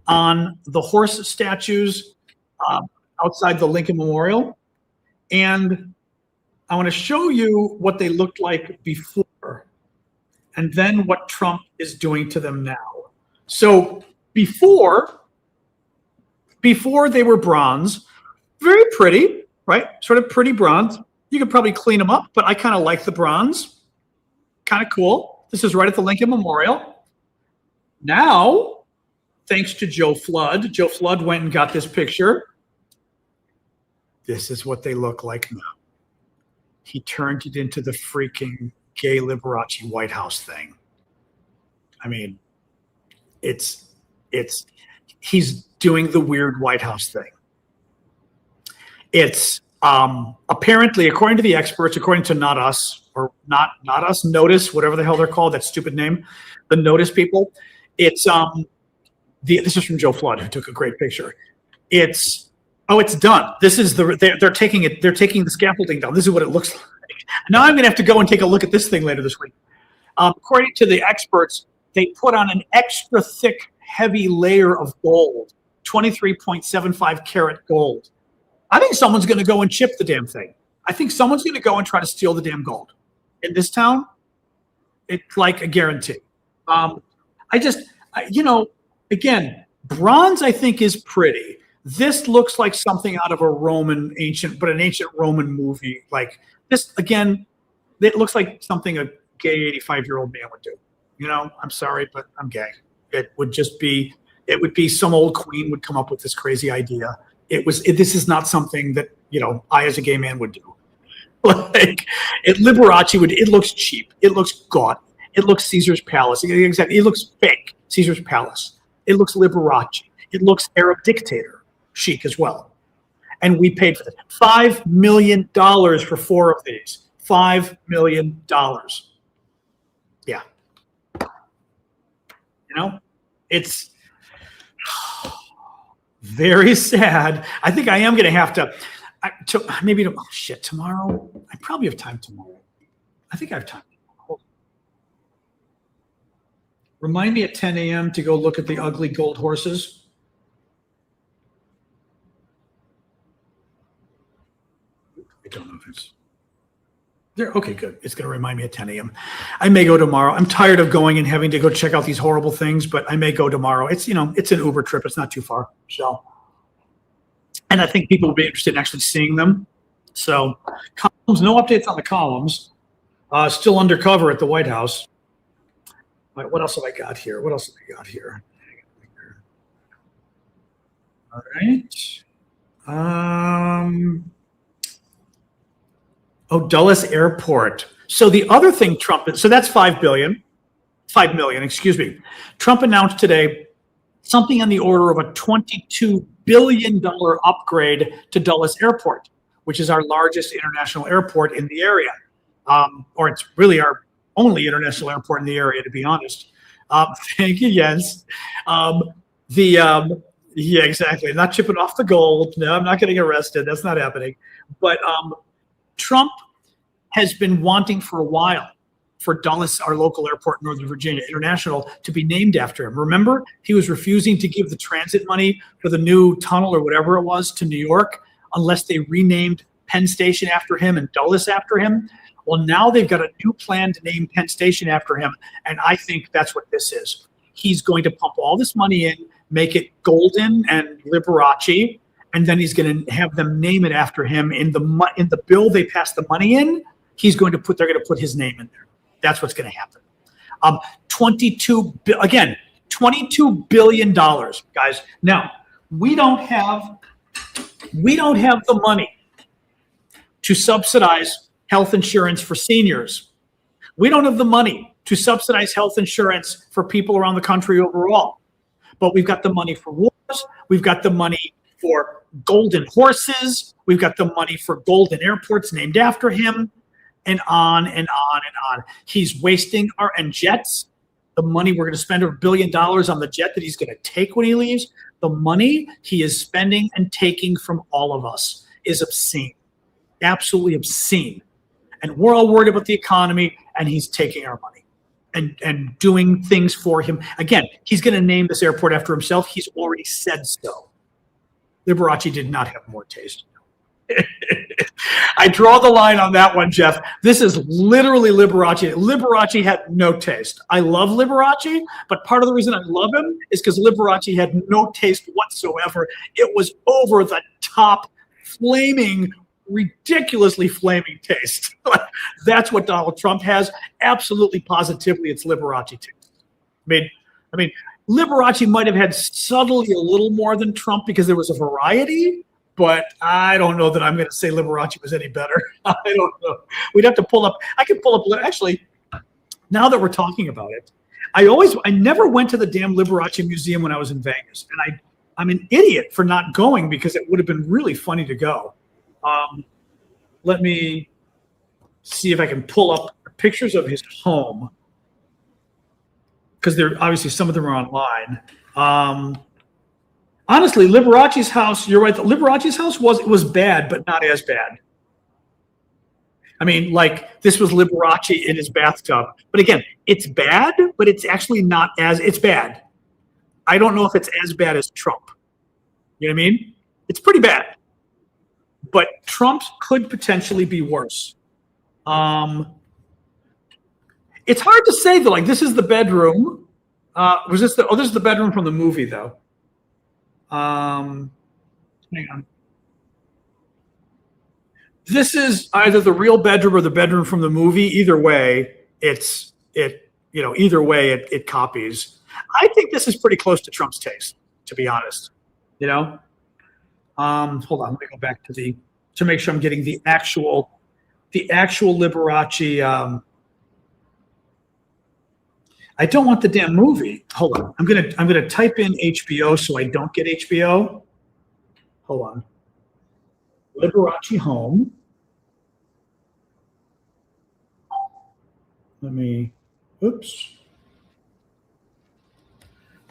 on the horse statues outside the Lincoln Memorial. And I want to show you what they looked like before and then what Trump is doing to them now. So before they were bronze, very pretty, right? Sort of pretty bronze. You could probably clean them up, but I kind of like the bronze. Kind of cool. This is right at the Lincoln Memorial. Now, thanks to Joe Flood went and got this picture. This is what they look like now. He turned it into the freaking gay Liberace White House thing. I mean, he's doing the weird White House thing. It's apparently, according to the experts, according to Not Us, or not Us, Notice, whatever the hell they're called, that stupid name, the Notice people. It's this is from Joe Flood, who took a great picture. It's done. This is they're taking the scaffolding down. This is what it looks like. Now I'm gonna have to go and take a look at this thing later this week. According to the experts, they put on an extra thick, heavy layer of gold, 23.75 karat gold. I think someone's going to go and chip the damn thing. I think someone's going to go and try to steal the damn gold. In this town, it's like a guarantee. Again, bronze I think is pretty. This looks like something out of an ancient Roman movie. Like this, again, it looks like something a gay 85-year-old man would do. I'm sorry, but I'm gay. It would be some old queen would come up with this crazy idea. This is not something that, I as a gay man would do. Liberace it looks cheap. It looks gaunt. It looks Caesar's Palace. Exactly. It looks fake, Caesar's Palace. It looks Liberace. It looks Arab dictator chic as well. And we paid for it. $5 million for 4 of these. $5 million. Yeah. It's very sad. I think I am going to have to tomorrow. I probably have time tomorrow. I think I have time. Remind me at 10 a.m. to go look at the ugly gold horses. I don't know if it's there. Okay, good. It's going to remind me at 10 a.m. I may go tomorrow. I'm tired of going and having to go check out these horrible things, but I may go tomorrow. It's, it's an Uber trip. It's not too far. So, and I think people will be interested in actually seeing them. So columns, no updates on the columns. Still undercover at the White House. All right, what else have I got here? All right. Dulles Airport. So the other thing so that's $5 million, excuse me. Trump announced today something on the order of a $22 billion upgrade to Dulles Airport, which is our largest international airport in the area. Or it's really our only international airport in the area, to be honest. Thank you, Jens. Yeah, exactly. I'm not chipping off the gold. No, I'm not getting arrested. That's not happening. But Trump has been wanting for a while for Dulles, our local airport in Northern Virginia International, to be named after him. Remember, he was refusing to give the transit money for the new tunnel or whatever it was to New York unless they renamed Penn Station after him and Dulles after him. Well, now they've got a new plan to name Penn Station after him, and I think that's what this is. He's going to pump all this money in, make it golden and Liberace, and then he's going to have them name it after him. In the bill they pass the money in, they're going to put his name in there. That's what's going to happen. $22 billion, guys. Now, we don't have the money to subsidize health insurance for seniors. We don't have the money to subsidize health insurance for people around the country overall. But we've got the money for wars. We've got the money for golden horses. We've got the money for golden airports named after him, and on and on and on. He's wasting our jets. The money we're going to spend $1 billion on the jet that he's going to take when he leaves. The money he is spending and taking from all of us is obscene, absolutely obscene. And we're all worried about the economy, and he's taking our money and doing things for him. Again, he's going to name this airport after himself. He's already said so. Liberace did not have more taste. I draw the line on that one, Jeff. This is literally Liberace. Liberace had no taste. I love Liberace, but part of the reason I love him is because Liberace had no taste whatsoever. It was over the top, flaming, ridiculously flaming taste. That's what Donald Trump has. Absolutely, positively, it's Liberace taste. I mean, Liberace might have had subtly a little more than Trump because there was a variety. But I don't know that I'm going to say Liberace was any better. I don't know. We'd have to pull up. I could pull up. Actually, now that we're talking about it, I never went to the damn Liberace Museum when I was in Vegas. And I'm an idiot for not going because it would have been really funny to go. Let me see if I can pull up pictures of his home. Because obviously some of them are online. Honestly, Liberace's house, you're right. Liberace's house was bad, but not as bad. I mean, like, this was Liberace in his bathtub. But again, it's bad, but it's actually not it's bad. I don't know if it's as bad as Trump. You know what I mean? It's pretty bad. But Trump's could potentially be worse. It's hard to say, though. Like, this is the bedroom. This is the bedroom from the movie, though. Hang on. This is either the real bedroom or the bedroom from the movie. Either way, it copies. I think this is pretty close to Trump's taste, to be honest. You know? Hold on, let me go back to make sure I'm getting the actual Liberace. I don't want the damn movie. Hold on. I'm gonna type in HBO so I don't get HBO. Hold on. Liberace home. Oops.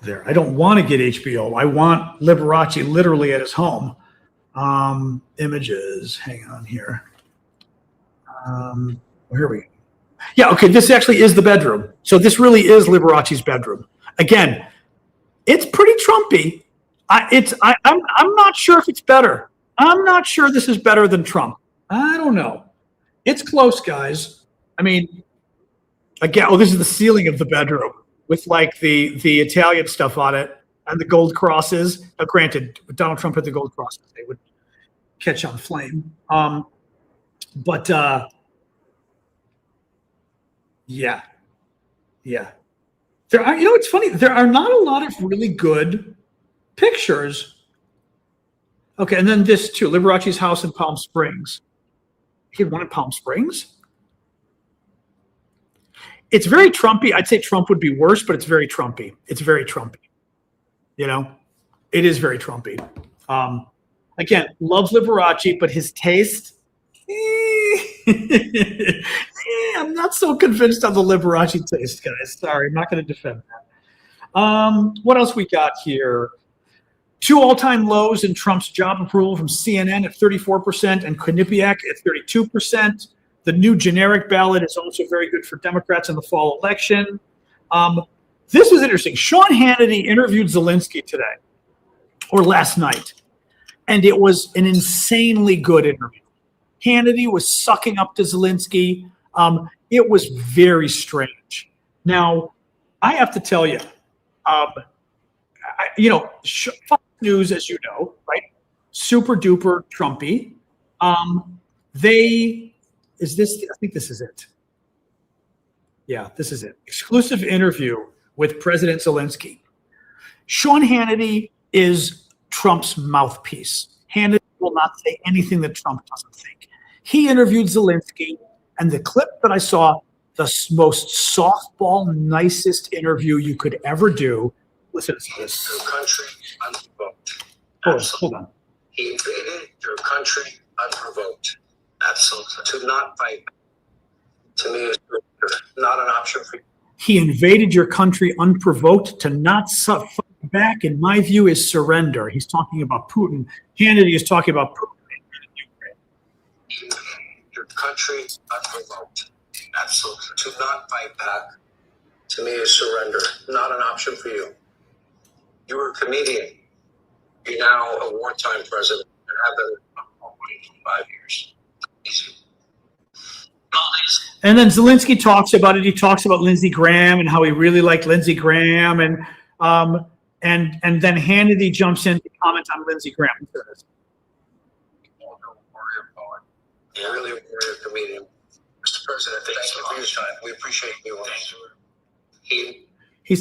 There. I don't want to get HBO. I want Liberace literally at his home. Images. Hang on here. Here we go. Yeah, okay, this actually is the bedroom. So this really is Liberace's bedroom. Again, it's pretty Trumpy. I'm not sure if it's better. I'm not sure this is better than Trump. I don't know. It's close, guys. I mean, again, this is the ceiling of the bedroom with like the Italian stuff on it and the gold crosses. Now, granted, Donald Trump had the gold crosses. They would catch on flame. Yeah. There are, it's funny. There are not a lot of really good pictures. Okay, and then this too, Liberace's house in Palm Springs. He had one in Palm Springs. It's very Trumpy. I'd say Trump would be worse, but it's very Trumpy. It's very Trumpy. It is very Trumpy. Again, love Liberace, but his taste. I'm not so convinced on the Liberace taste, guys. Sorry, I'm not going to defend that. What else we got here? 2 all-time lows in Trump's job approval from CNN at 34% and Quinnipiac at 32%. The new generic ballot is also very good for Democrats in the fall election. This was interesting. Sean Hannity interviewed Zelensky today, or last night, and it was an insanely good interview. Hannity was sucking up to Zelensky. It was very strange. Now, I have to tell you, Fox News, as you know, right? Super duper Trumpy. I think this is it. Yeah, this is it. Exclusive interview with President Zelensky. Sean Hannity is Trump's mouthpiece. Hannity will not say anything that Trump doesn't think. He interviewed Zelensky, and the clip that I saw, the most softball, nicest interview you could ever do. Listen to this. Your country unprovoked. Hold on. He invaded your country unprovoked. Absolutely. To not fight, to me, is not an option for you. He invaded your country unprovoked. To not fight back, in my view, is surrender. He's talking about Putin. Hannity is talking about Putin in Ukraine. He invaded your country unprovoked. Absolutely. To not fight back, to me, is surrender. Not an option for you. You were a comedian. You're now a wartime president and have been for 5 years. Easy. And then Zelensky talks about it. He talks about Lindsey Graham and how he really liked Lindsey Graham, and then Hannity jumps in to comment on Lindsey Graham. You're really a warrior comedian. Mr. President, thank you for your time. We appreciate you. He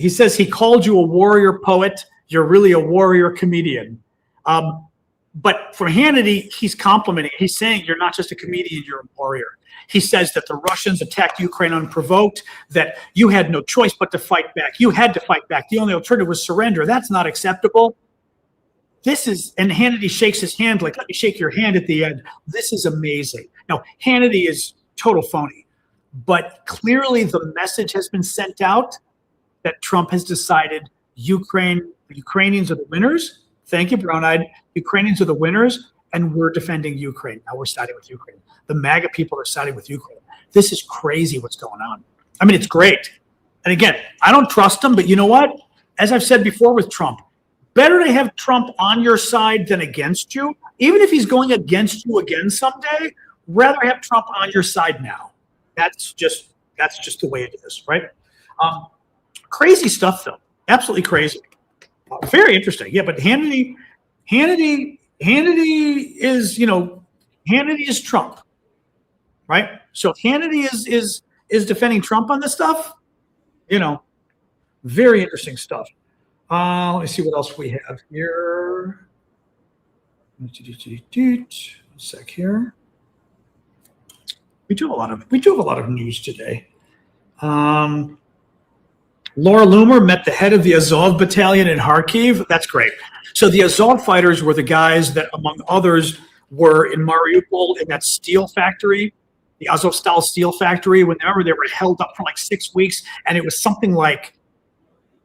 says he called you a warrior poet. You're really a warrior comedian. But for Hannity, he's complimenting. He's saying you're not just a comedian, you're a warrior. He says that the Russians attacked Ukraine unprovoked, that you had no choice but to fight back. You had to fight back. The only alternative was surrender. That's not acceptable. And Hannity shakes his hand like, let me shake your hand at the end. This is amazing. Now, Hannity is total phony, but clearly the message has been sent out that Trump has decided the Ukrainians are the winners. Thank you, brown-eyed. Ukrainians are the winners, and we're defending Ukraine. Now we're siding with Ukraine. The MAGA people are siding with Ukraine. This is crazy what's going on. I mean, it's great. And again, I don't trust him, but you know what? As I've said before with Trump, better to have Trump on your side than against you. Even if he's going against you again someday, rather have Trump on your side now. That's just the way it is, right? Crazy stuff, though. Absolutely crazy. Very interesting. Yeah, but Hannity is, Hannity is Trump, right? So if Hannity is defending Trump on this stuff, very interesting stuff. Let me see what else we have here. One sec here. We do have a lot of news today. Laura Loomer met the head of the Azov battalion in Kharkiv. That's great. So the Azov fighters were the guys that, among others, were in Mariupol in that steel factory, the Azovstal steel factory. Whenever they were held up for like 6 weeks, and it was something like,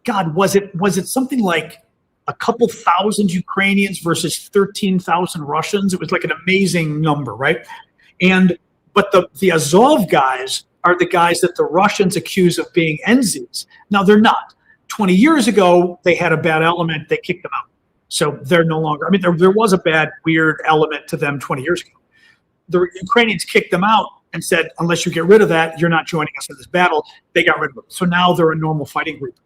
God, was it something like a couple thousand Ukrainians versus 13,000 Russians? It was like an amazing number, right? But the Azov guys are the guys that the Russians accuse of being NZs. Now, they're not. 20 years ago, they had a bad element. They kicked them out. So they're no longer, there was a bad, weird element to them 20 years ago. The Ukrainians kicked them out and said, unless you get rid of that, you're not joining us in this battle. They got rid of them. So now they're a normal fighting group.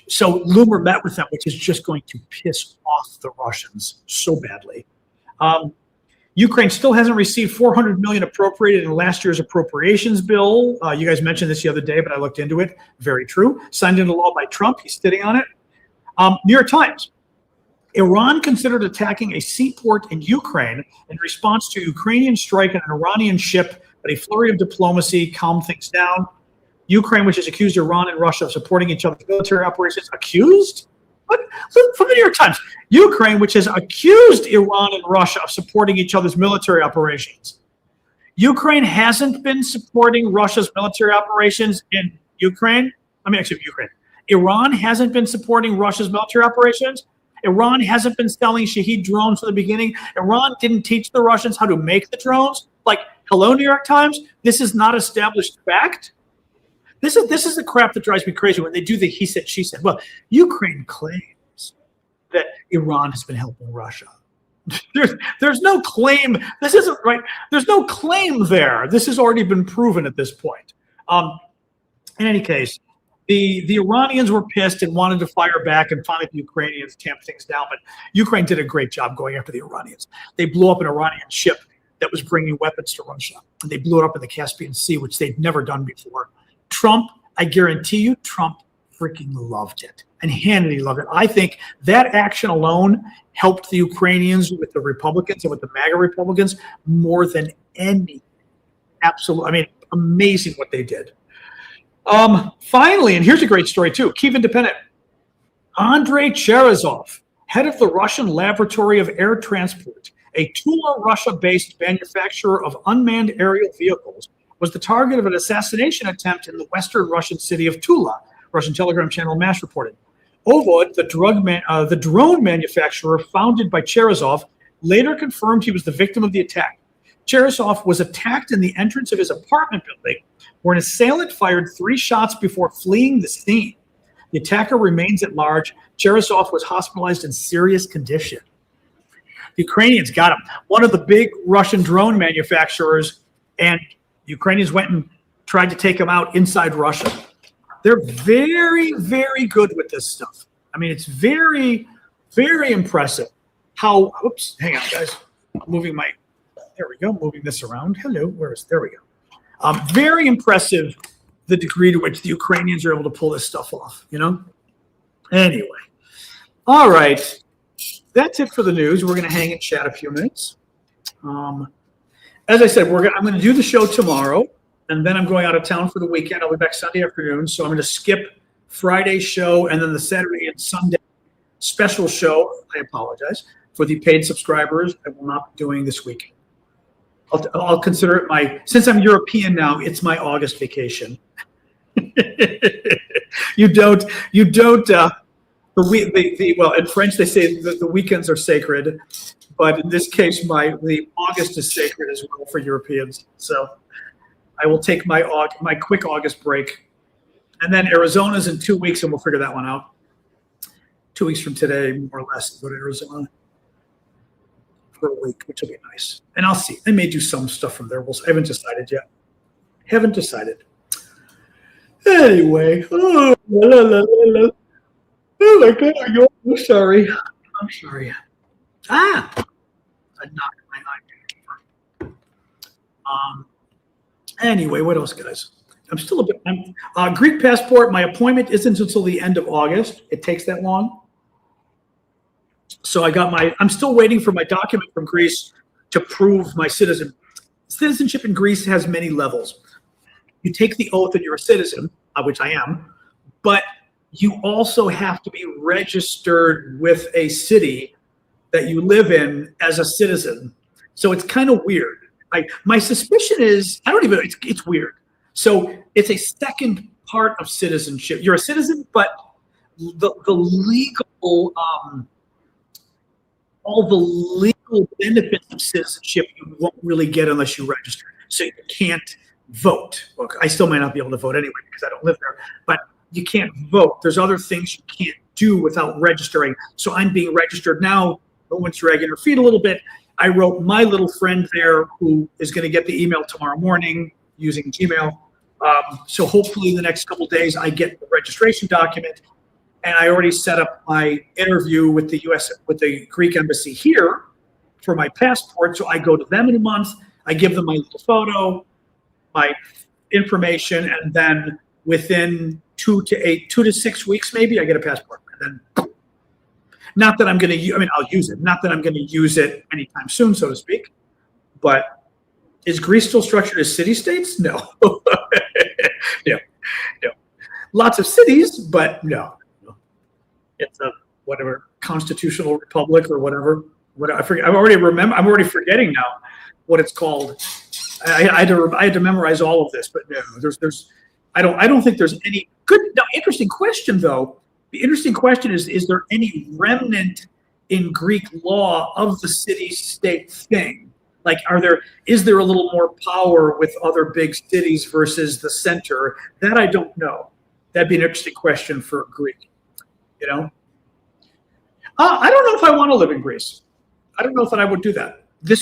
So Loomer met with them, which is just going to piss off the Russians so badly. Ukraine still hasn't received $400 million appropriated in last year's appropriations bill. You guys mentioned this the other day, but I looked into it. Very true. Signed into law by Trump. He's sitting on it. New York Times. Iran considered attacking a seaport in Ukraine in response to Ukrainian strike on an Iranian ship, but a flurry of diplomacy calmed things down. Ukraine, which has accused Iran and Russia of supporting each other's military operations. Accused? What? From the New York Times. Ukraine, which has accused Iran and Russia of supporting each other's military operations. Ukraine hasn't been supporting Russia's military operations in Ukraine. Ukraine. Iran hasn't been supporting Russia's military operations. Iran hasn't been selling Shahed drones from the beginning. Iran didn't teach the Russians how to make the drones. Like, hello, New York Times? This is not established fact. This is the crap that drives me crazy when they do the he said, she said. Well, Ukraine claims that Iran has been helping Russia. There's no claim. This isn't right. There's no claim there. This has already been proven at this point. In any case, the Iranians were pissed and wanted to fire back, and finally the Ukrainians tamped things down. But Ukraine did a great job going after the Iranians. They blew up an Iranian ship that was bringing weapons to Russia, and they blew it up in the Caspian Sea, which they'd never done before. Trump, I guarantee you, Trump freaking loved it. And Hannity loved it. I think that action alone helped the Ukrainians with the Republicans and with the MAGA Republicans more than any. Absolutely. I mean, amazing what they did. Finally, and here's a great story too. Kyiv Independent. Andrei Cherezov, head of the Russian Laboratory of Air Transport, a Tula, Russia-based manufacturer of unmanned aerial vehicles, was the target of an assassination attempt in the western Russian city of Tula, Russian Telegram channel MASH reported. Ovod, the drone manufacturer founded by Cherezov, later confirmed he was the victim of the attack. Cherezov was attacked in the entrance of his apartment building, where an assailant fired 3 shots before fleeing the scene. The attacker remains at large. Cherezov was hospitalized in serious condition. The Ukrainians got him. One of the big Russian drone manufacturers, and Ukrainians went and tried to take him out inside Russia. They're very, very good with this stuff. I mean, it's very, very impressive how, oops, hang on, guys. I'm moving there we go, moving this around. Hello, there we go. Very impressive the degree to which the Ukrainians are able to pull this stuff off, you know? Anyway, all right. That's it for the news. We're going to hang and chat a few minutes. As I said, I'm going to do the show tomorrow, and then I'm going out of town for the weekend. I'll be back Sunday afternoon, so I'm going to skip Friday's show and then the Saturday and Sunday special show. I apologize for the paid subscribers. I will not be doing this weekend. I'll consider it since I'm European now, it's my August vacation. Well, in French, they say the weekends are sacred, but in this case, the August is sacred as well for Europeans. So I will take my quick August break. And then Arizona's in 2 weeks, and we'll figure that one out. 2 weeks from today, more or less, go to Arizona for a week, which will be nice. And I'll see. I may do some stuff from there. I haven't decided yet. Haven't decided. Anyway. Oh my God. I'm sorry. I'm sorry. I knocked my eye. Anyway, what else, guys? I'm still a bit. Greek passport. My appointment isn't until the end of August. It takes that long. So I'm still waiting for my document from Greece to prove my citizenship in Greece has many levels. You take the oath and you're a citizen, which I am, but you also have to be registered with a city that you live in as a citizen. So it's kind of weird. My suspicion is, it's weird. So it's a second part of citizenship. You're a citizen, but the legal, all the legal benefits of citizenship you won't really get unless you register. So you can't vote. Well, I still might not be able to vote anyway because I don't live there, but you can't vote. There's other things you can't do without registering. So I'm being registered now. No one's dragging her feet a little bit. I wrote my little friend there who is going to get the email tomorrow morning using Gmail. So hopefully in the next couple of days I get the registration document. And I already set up my interview with the Greek embassy here for my passport. So I go to them in a month. I give them my little photo, my information, and then within 2 to 6 weeks, maybe I get a passport. And then, not that I'm going to, I'll use it. Not that I'm going to use it anytime soon, so to speak. But is Greece still structured as city-states? No. No. Lots of cities, but no. It's a whatever constitutional republic or whatever. I forget. I'm already forgetting now what it's called. I had to memorize all of this, but no, I don't think there's any good. Now, interesting question though. The interesting question is there any remnant in Greek law of the city-state thing? Like, is there a little more power with other big cities versus the center? That I don't know. That'd be an interesting question for Greek. You know, I don't know if I want to live in Greece. I don't know if I would do that. This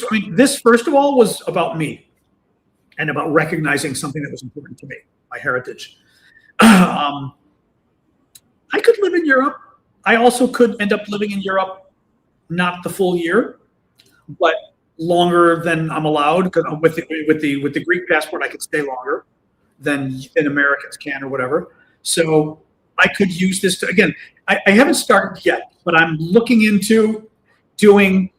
first of all was about me and about recognizing something that was important to me, my heritage. I could live in Europe. I also could end up living in Europe, not the full year, but longer than I'm allowed. Because with the Greek passport, I could stay longer than Americans can or whatever. So I could use this to, again, I haven't started yet, but I'm looking into doing,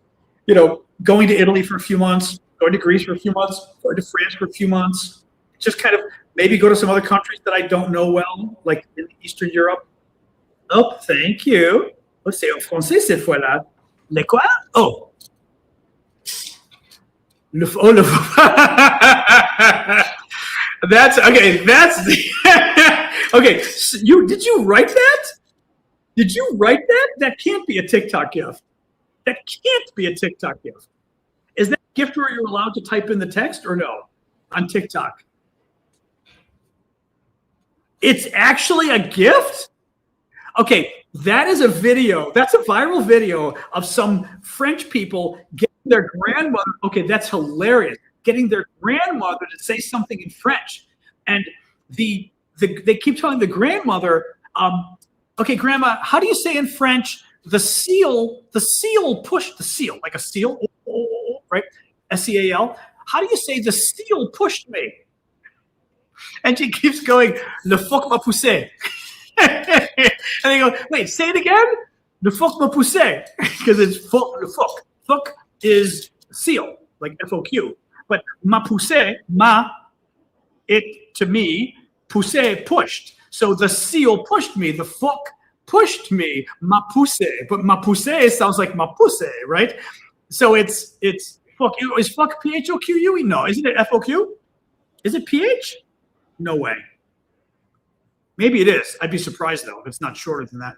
going to Italy for a few months, going to Greece for a few months, going to France for a few months, just kind of maybe go to some other countries that I don't know well, like in Eastern Europe. Oh, thank you. Let's say en français cette fois-là. Le quoi? Oh. Le That's okay. That's the okay. So did you write that? Did you write that? That can't be a TikTok gift. That can't be a TikTok gift. Is that a gift where you're allowed to type in the text or no on TikTok? It's actually a gift? Okay, that is a video. That's a viral video of some French people getting their grandmother. Okay, that's hilarious. Getting their grandmother to say something in French. And they keep telling the grandmother, okay, grandma, how do you say in French, the seal pushed the seal, like a seal, right? S-E-A-L. How do you say the seal pushed me? And she keeps going, le phoque m'a poussé. And they go, wait, say it again? Le phoque m'a poussé. Because it's phoque, le phoque. Phoque is seal, like F-O-Q. But m'a poussé, it to me, poussé, pushed. So the seal pushed me, the phoque pushed me, m'a poussé. But m'a poussé sounds like m'a poussé, right? So it's fuck. Is fuck P-H-O-Q-U-E? No, isn't it F-O-Q? Is it P-H? No way. Maybe it is. I'd be surprised though if it's not shorter than that.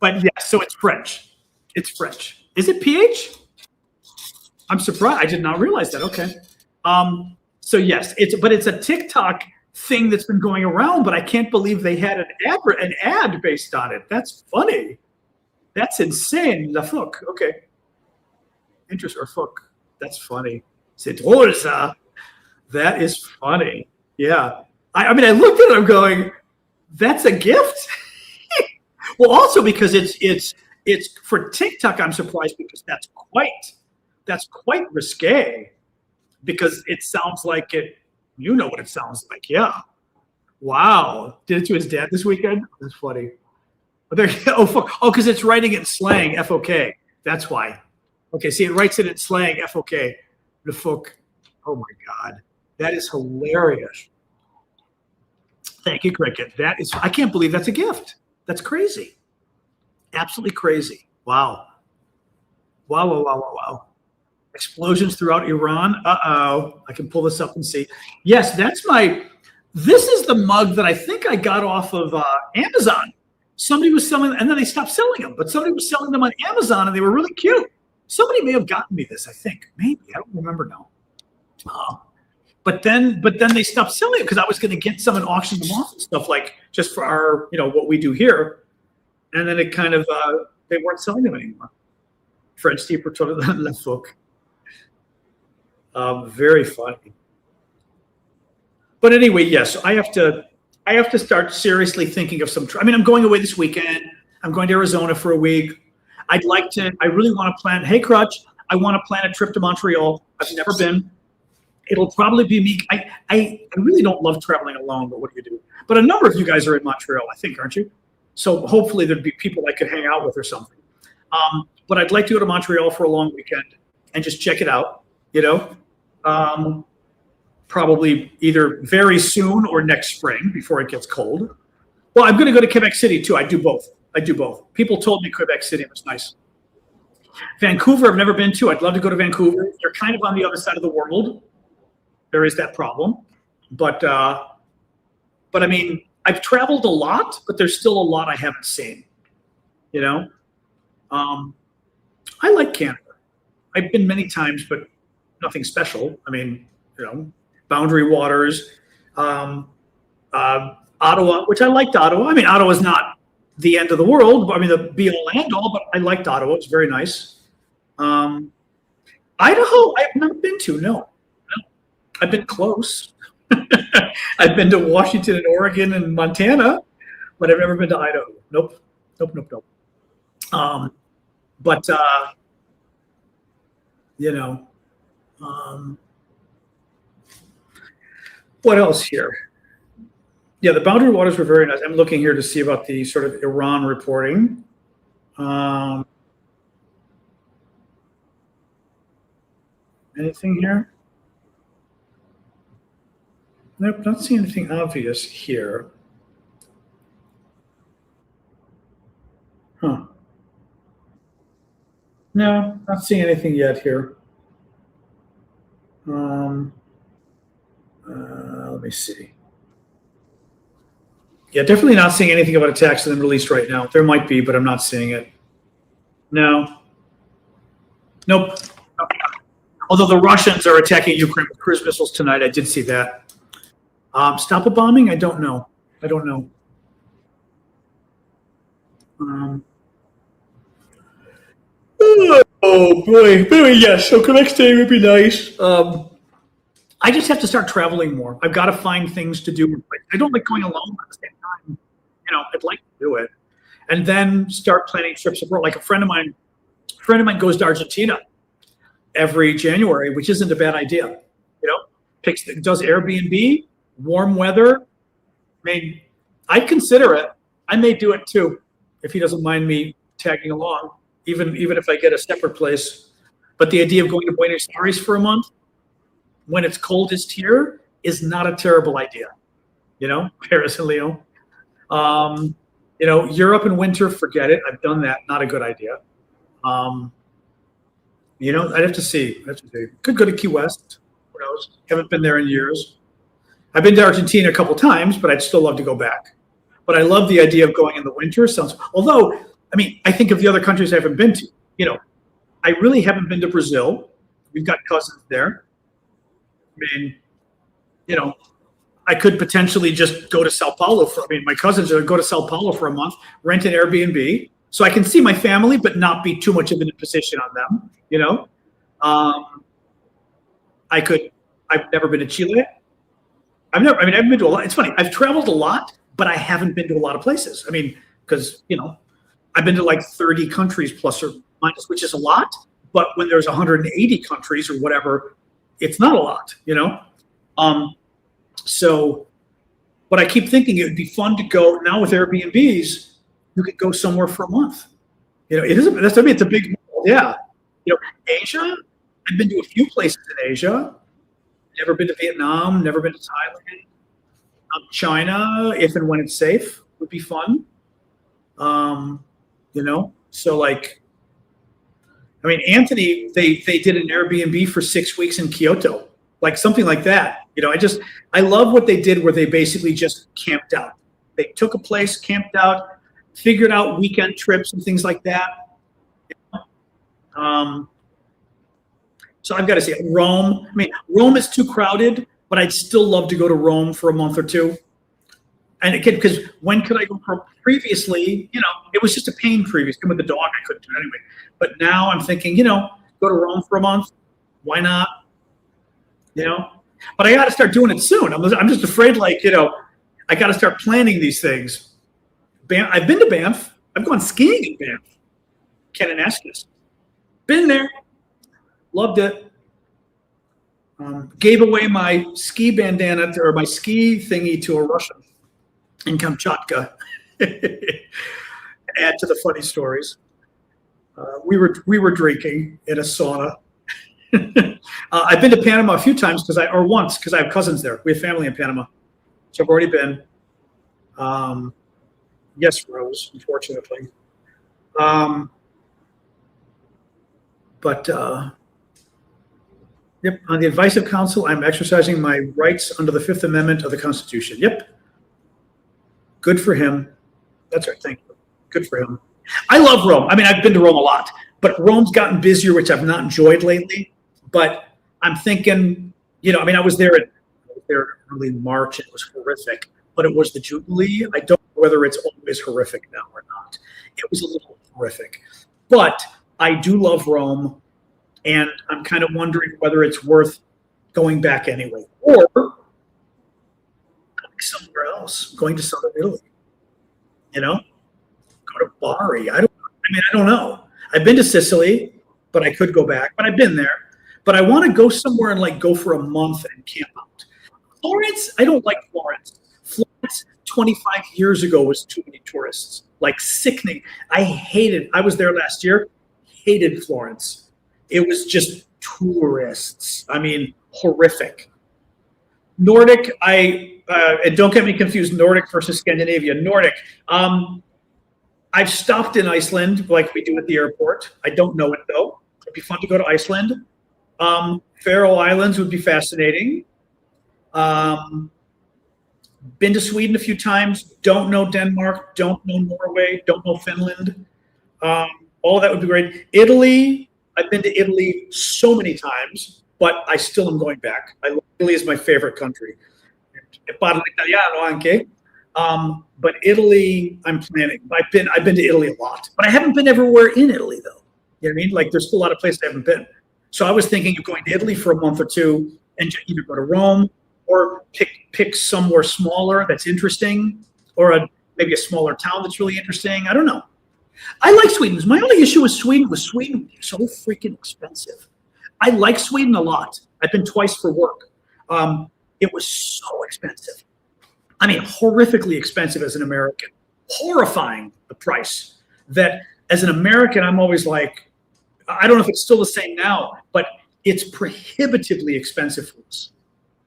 But yeah, so it's French. It's French. Is it PH? I'm surprised. I did not realize that. Okay. So yes, it's a TikTok thing that's been going around, but I can't believe they had an ad based on it. That's funny. That's insane. La fuck. Okay. Interest or fuck. That's funny. C'est drôle ça. That is funny. Yeah. I mean, I looked at it, I'm going, that's a gift? Well, also because it's for TikTok, I'm surprised because that's quite risque because it sounds like it, you know what it sounds like. Yeah. Wow. Did it to his dad this weekend? That's funny. But because it's writing it in slang, F-O-K. That's why. Okay, see, it writes it in slang, F-O-K. Le fuck. Oh my God. That is hilarious. Thank you, Cricket. I can't believe that's a gift. That's crazy. Absolutely crazy. Wow. Wow. Explosions throughout Iran. Uh-oh. I can pull this up and see. Yes, this is the mug that I think I got off of Amazon. Somebody was selling, and then they stopped selling them, but somebody was selling them on Amazon and they were really cute. Somebody may have gotten me this, I think. Maybe. I don't remember now. But then they stopped selling it because I was going to get some and auction them off and stuff like just for our, what we do here. And then it kind of, they weren't selling them anymore. French Steve told it la fuck. Very funny. But anyway, yes, I have to start seriously thinking of some. I'm going away this weekend. I'm going to Arizona for a week. I really want to plan. Hey, Crutch, I want to plan a trip to Montreal. I've never been. It'll probably be me. I really don't love traveling alone, but what do you do? But a number of you guys are in Montreal, I think, aren't you? So hopefully there'd be people I could hang out with or something. But I'd like to go to Montreal for a long weekend and just check it out, probably either very soon or next spring before it gets cold. Well, I'm going to go to Quebec City too. I do both. People told me Quebec City was nice. Vancouver, I've never been to. I'd love to go to Vancouver. You're kind of on the other side of the world. There is that problem. But I mean, I've traveled a lot, but there's still a lot I haven't seen, I like Canada. I've been many times, but nothing special. I mean, boundary waters, Ottawa, which I liked Ottawa. I mean, Ottawa's not the end of the world, but the be all and all, but I liked Ottawa. It's very nice. Idaho, I've never been to, no. I've been close. I've been to Washington and Oregon and Montana, but I've never been to Idaho. Nope. But what else here? Yeah, the boundary waters were very nice. I'm looking here to see about the sort of Iran reporting. Anything here? Nope, not seeing anything obvious here. Huh. No, not seeing anything yet here. Let me see. Yeah, definitely not seeing anything about attacks in the Middle East right now. There might be, but I'm not seeing it. No. Nope. Although the Russians are attacking Ukraine with cruise missiles tonight. I did see that. Stop a bombing? I don't know. Oh boy. But anyway, yes. So next day would be nice. I just have to start traveling more. I've got to find things to do. I don't like going alone at the same time. I'd like to do it, and then start planning trips abroad. Like a friend of mine goes to Argentina every January, which isn't a bad idea. Does Airbnb, warm weather. I mean, I'd consider it. I may do it too if he doesn't mind me tagging along, even if I get a separate place. But the idea of going to Buenos Aires for a month when it's coldest here is not a terrible idea. Paris and Lyon. Europe in winter, forget it. I've done that. Not a good idea. I'd have to see. Could go to Key West. Who knows? Haven't been there in years. I've been to Argentina a couple times, but I'd still love to go back. But I love the idea of going in the winter. Although, I think of the other countries I haven't been to. I really haven't been to Brazil. We've got cousins there. I could potentially just go to Sao Paulo my cousins are go to Sao Paulo for a month, rent an Airbnb, so I can see my family, but not be too much of an imposition on them. I've never been to Chile. I've been to a lot. It's funny. I've traveled a lot, but I haven't been to a lot of places. Because, I've been to like 30 countries plus or minus, which is a lot. But when there's 180 countries or whatever, it's not a lot, but I keep thinking it would be fun to go now with Airbnbs. You could go somewhere for a month. It's a big, yeah. Asia. I've been to a few places in Asia. Never been to Vietnam. Never been to Thailand. China, if and when it's safe, would be fun. Anthony, they did an Airbnb for 6 weeks in Kyoto, like something like that. I love what they did where they basically just camped out. They took a place, camped out, figured out weekend trips and things like that. So I've got to say, Rome. Rome is too crowded, but I'd still love to go to Rome for a month or two. And again, because when could I go previously? It was just a pain previously. With the dog, I couldn't do it anyway. But now I'm thinking, go to Rome for a month. Why not? But I got to start doing it soon. I'm just afraid, I got to start planning these things. I've been to Banff. I've gone skiing in Banff. Kananaskis. Been there. Loved it. Gave away my ski bandana or my ski thingy to a Russian in Kamchatka. Add to the funny stories. We were drinking in a sauna. I've been to Panama a few times once because I have cousins there. We have family in Panama, so I've already been. Yes, Rose, unfortunately. Yep. On the advice of counsel, I'm exercising my rights under the Fifth Amendment of the Constitution. Yep. Good for him. That's right. Thank you. Good for him. I love Rome. I've been to Rome a lot, but Rome's gotten busier, which I've not enjoyed lately. But I'm thinking, I was there in early March. And it was horrific, but it was the Jubilee. I don't know whether it's always horrific now or not. It was a little horrific, but I do love Rome. And I'm kind of wondering whether it's worth going back anyway, or going somewhere else, going to Southern Italy. Go to Bari. I don't know. I've been to Sicily, but I could go back. But I've been there. But I want to go somewhere and go for a month and camp out. Florence, I don't like Florence. Florence 25 years ago was too many tourists. Sickening. I was there last year. Hated Florence. It was just tourists. I mean, horrific. Nordic, and don't get me confused, Nordic versus Scandinavia. Nordic, I've stopped in Iceland like we do at the airport. I don't know it though. It'd be fun to go to Iceland. Faroe Islands would be fascinating. Been to Sweden a few times. Don't know Denmark. Don't know Norway. Don't know Finland. All of that would be great. Italy, I've been to Italy so many times, but I still am going back. Italy is my favorite country. Parlo italiano anche. But Italy, I'm planning. I've been to Italy a lot, but I haven't been everywhere in Italy though. You know what I mean? Like there's still a lot of places I haven't been. So I was thinking of going to Italy for a month or two and either go to Rome or pick somewhere smaller that's interesting, or maybe a smaller town that's really interesting. I don't know. I like Sweden. My only issue with Sweden was Sweden was so freaking expensive. I like Sweden a lot. I've been twice for work. It was so expensive. I mean, horrifically expensive as an American. Horrifying the price. That as an American, I'm always like, I don't know if it's still the same now, but it's prohibitively expensive for us.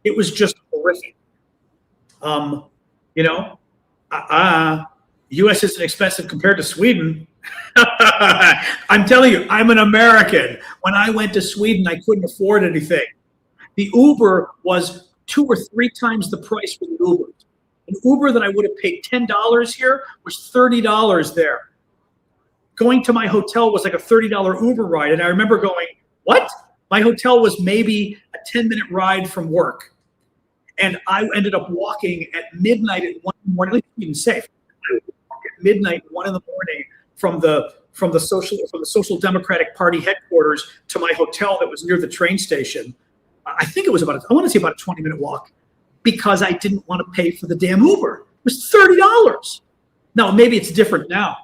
It was just horrific. You know, U.S. isn't expensive compared to Sweden. I'm telling you, I'm an American. When I went to Sweden, I couldn't afford anything. The Uber was 2 or 3 times the price for the Uber. An Uber that I would have paid $10 here was $30 there. Going to my hotel was like a $30 Uber ride. And I remember going, what? My hotel was maybe a 10-minute ride from work. And I ended up walking at midnight at 1 in the morning, at least even safe. I would walk at midnight, 1 in the morning from the Social Democratic Party headquarters to my hotel that was near the train station. I think it was about a 20-minute walk because I didn't want to pay for the damn Uber. It was $30. Now, maybe it's different now.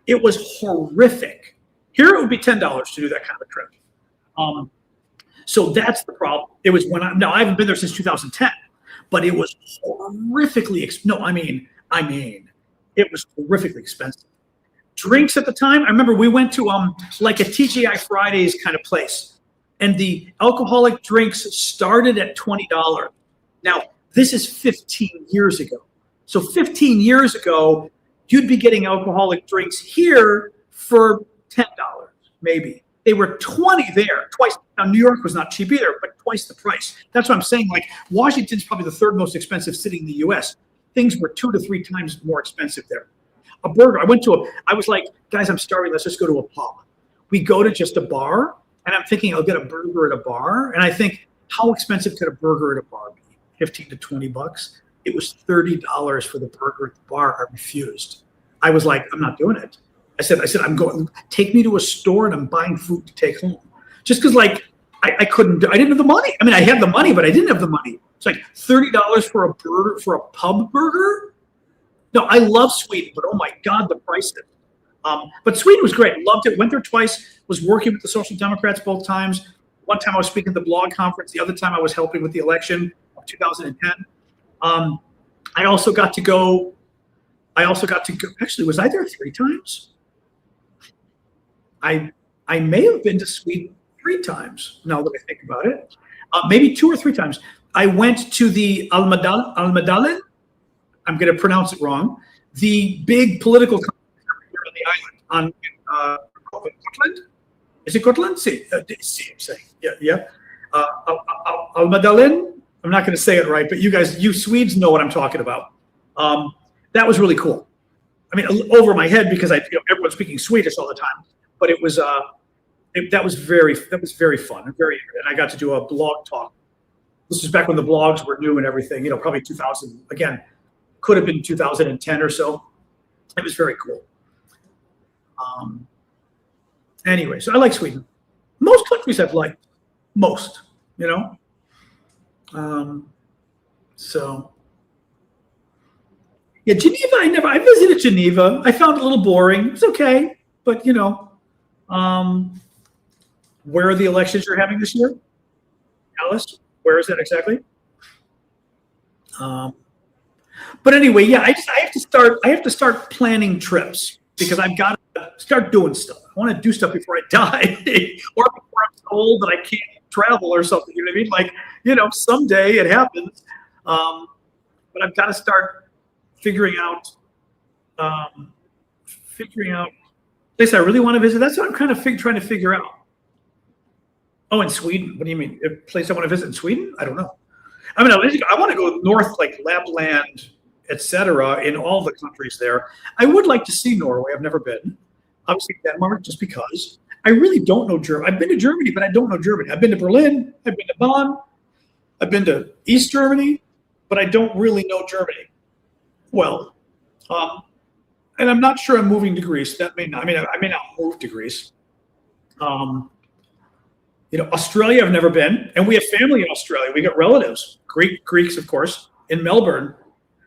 It was horrific. Here it would be $10 to do that kind of a trip. So that's the problem. It was I haven't been there since 2010, but it was horrifically it was horrifically expensive. Drinks at the time, I remember we went to like a TGI Fridays kind of place, and the alcoholic drinks started at $20. Now, this is 15 years ago. So 15 years ago, you'd be getting alcoholic drinks here for $10, maybe. They were $20 there, twice. Now, New York was not cheap either, but twice the price. That's what I'm saying. Like, Washington's probably the 3rd most expensive city in the U.S. Things were 2 to 3 times more expensive there. A burger, I was like, guys, I'm starving. Let's just go to a pub. We go to just a bar, and I'm thinking I'll get a burger at a bar. And I think, how expensive could a burger at a bar be? 15 to 20 bucks. It was $30 for the burger at the bar. I refused. I was like, I'm not doing it. I said, I'm going, take me to a store and I'm buying food to take home. Just because like, I didn't have the money. I mean, I had the money, but I didn't have the money. It's like $30 for a burger, for a pub burger. No, I love Sweden, but oh my God, the price. But Sweden was great. Loved it. Went there twice, was working with the Social Democrats both times. One time I was speaking at the blog conference. The other time I was helping with the election of 2010. I also got to go, actually, was I there 3 times? I may have been to Sweden 3 times, now that I think about it. Maybe 2 or 3 times. I went to the Almedalen. I'm going to pronounce it wrong. The big political conference here on the island on Gotland. Is it Gotland? See, I'm saying. Yeah. Almedalen. I'm not going to say it right, but you Swedes know what I'm talking about. That was really cool. I mean, over my head because everyone's speaking Swedish all the time. But it was that was very fun and and I got to do a blog talk. This was back when the blogs were new and everything. Probably 2000 again, could have been 2010 or so. It was very cool. Anyway, so I like Sweden. Most countries I've liked, most. So yeah, Geneva. I visited Geneva. I found it a little boring. It's okay, but where are the elections you're having this year? Alice, where is that exactly? But anyway, yeah, I have to start planning trips because I've got to start doing stuff. I want to do stuff before I die or before I'm so old that I can't travel or something. You know what I mean? Like, someday it happens. But I've got to start figuring out place I really want to visit. That's what I'm kind of trying to figure out. Oh, in Sweden. What do you mean? A place I want to visit in Sweden? I don't know. I mean, I want to go north, like Lapland, etc., in all the countries there. I would like to see Norway. I've never been. Obviously Denmark, just because. I really don't know Germany. I've been to Germany, but I don't know Germany. I've been to Berlin. I've been to Bonn. I've been to East Germany, but I don't really know Germany well. And I'm not sure I'm moving to Greece. That may not. I may not move to Greece. Australia, I've never been, and we have family in Australia. We got relatives, Greeks, of course, in Melbourne.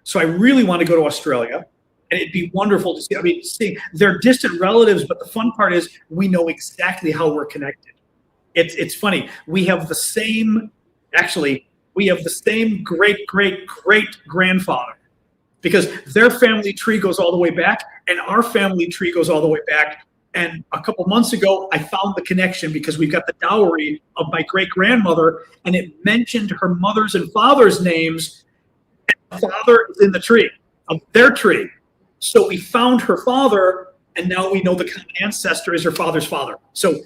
So I really want to go to Australia, and it'd be wonderful to see. I mean, they're distant relatives, but the fun part is we know exactly how we're connected. It's funny. We have the same great grandfather, because their family tree goes all the way back, and our family tree goes all the way back. And a couple months ago, I found the connection because we've got the dowry of my great-grandmother, and it mentioned her mother's and father's names. And father is in the tree, of their tree. So we found her father, and now we know the common ancestor is her father's father. So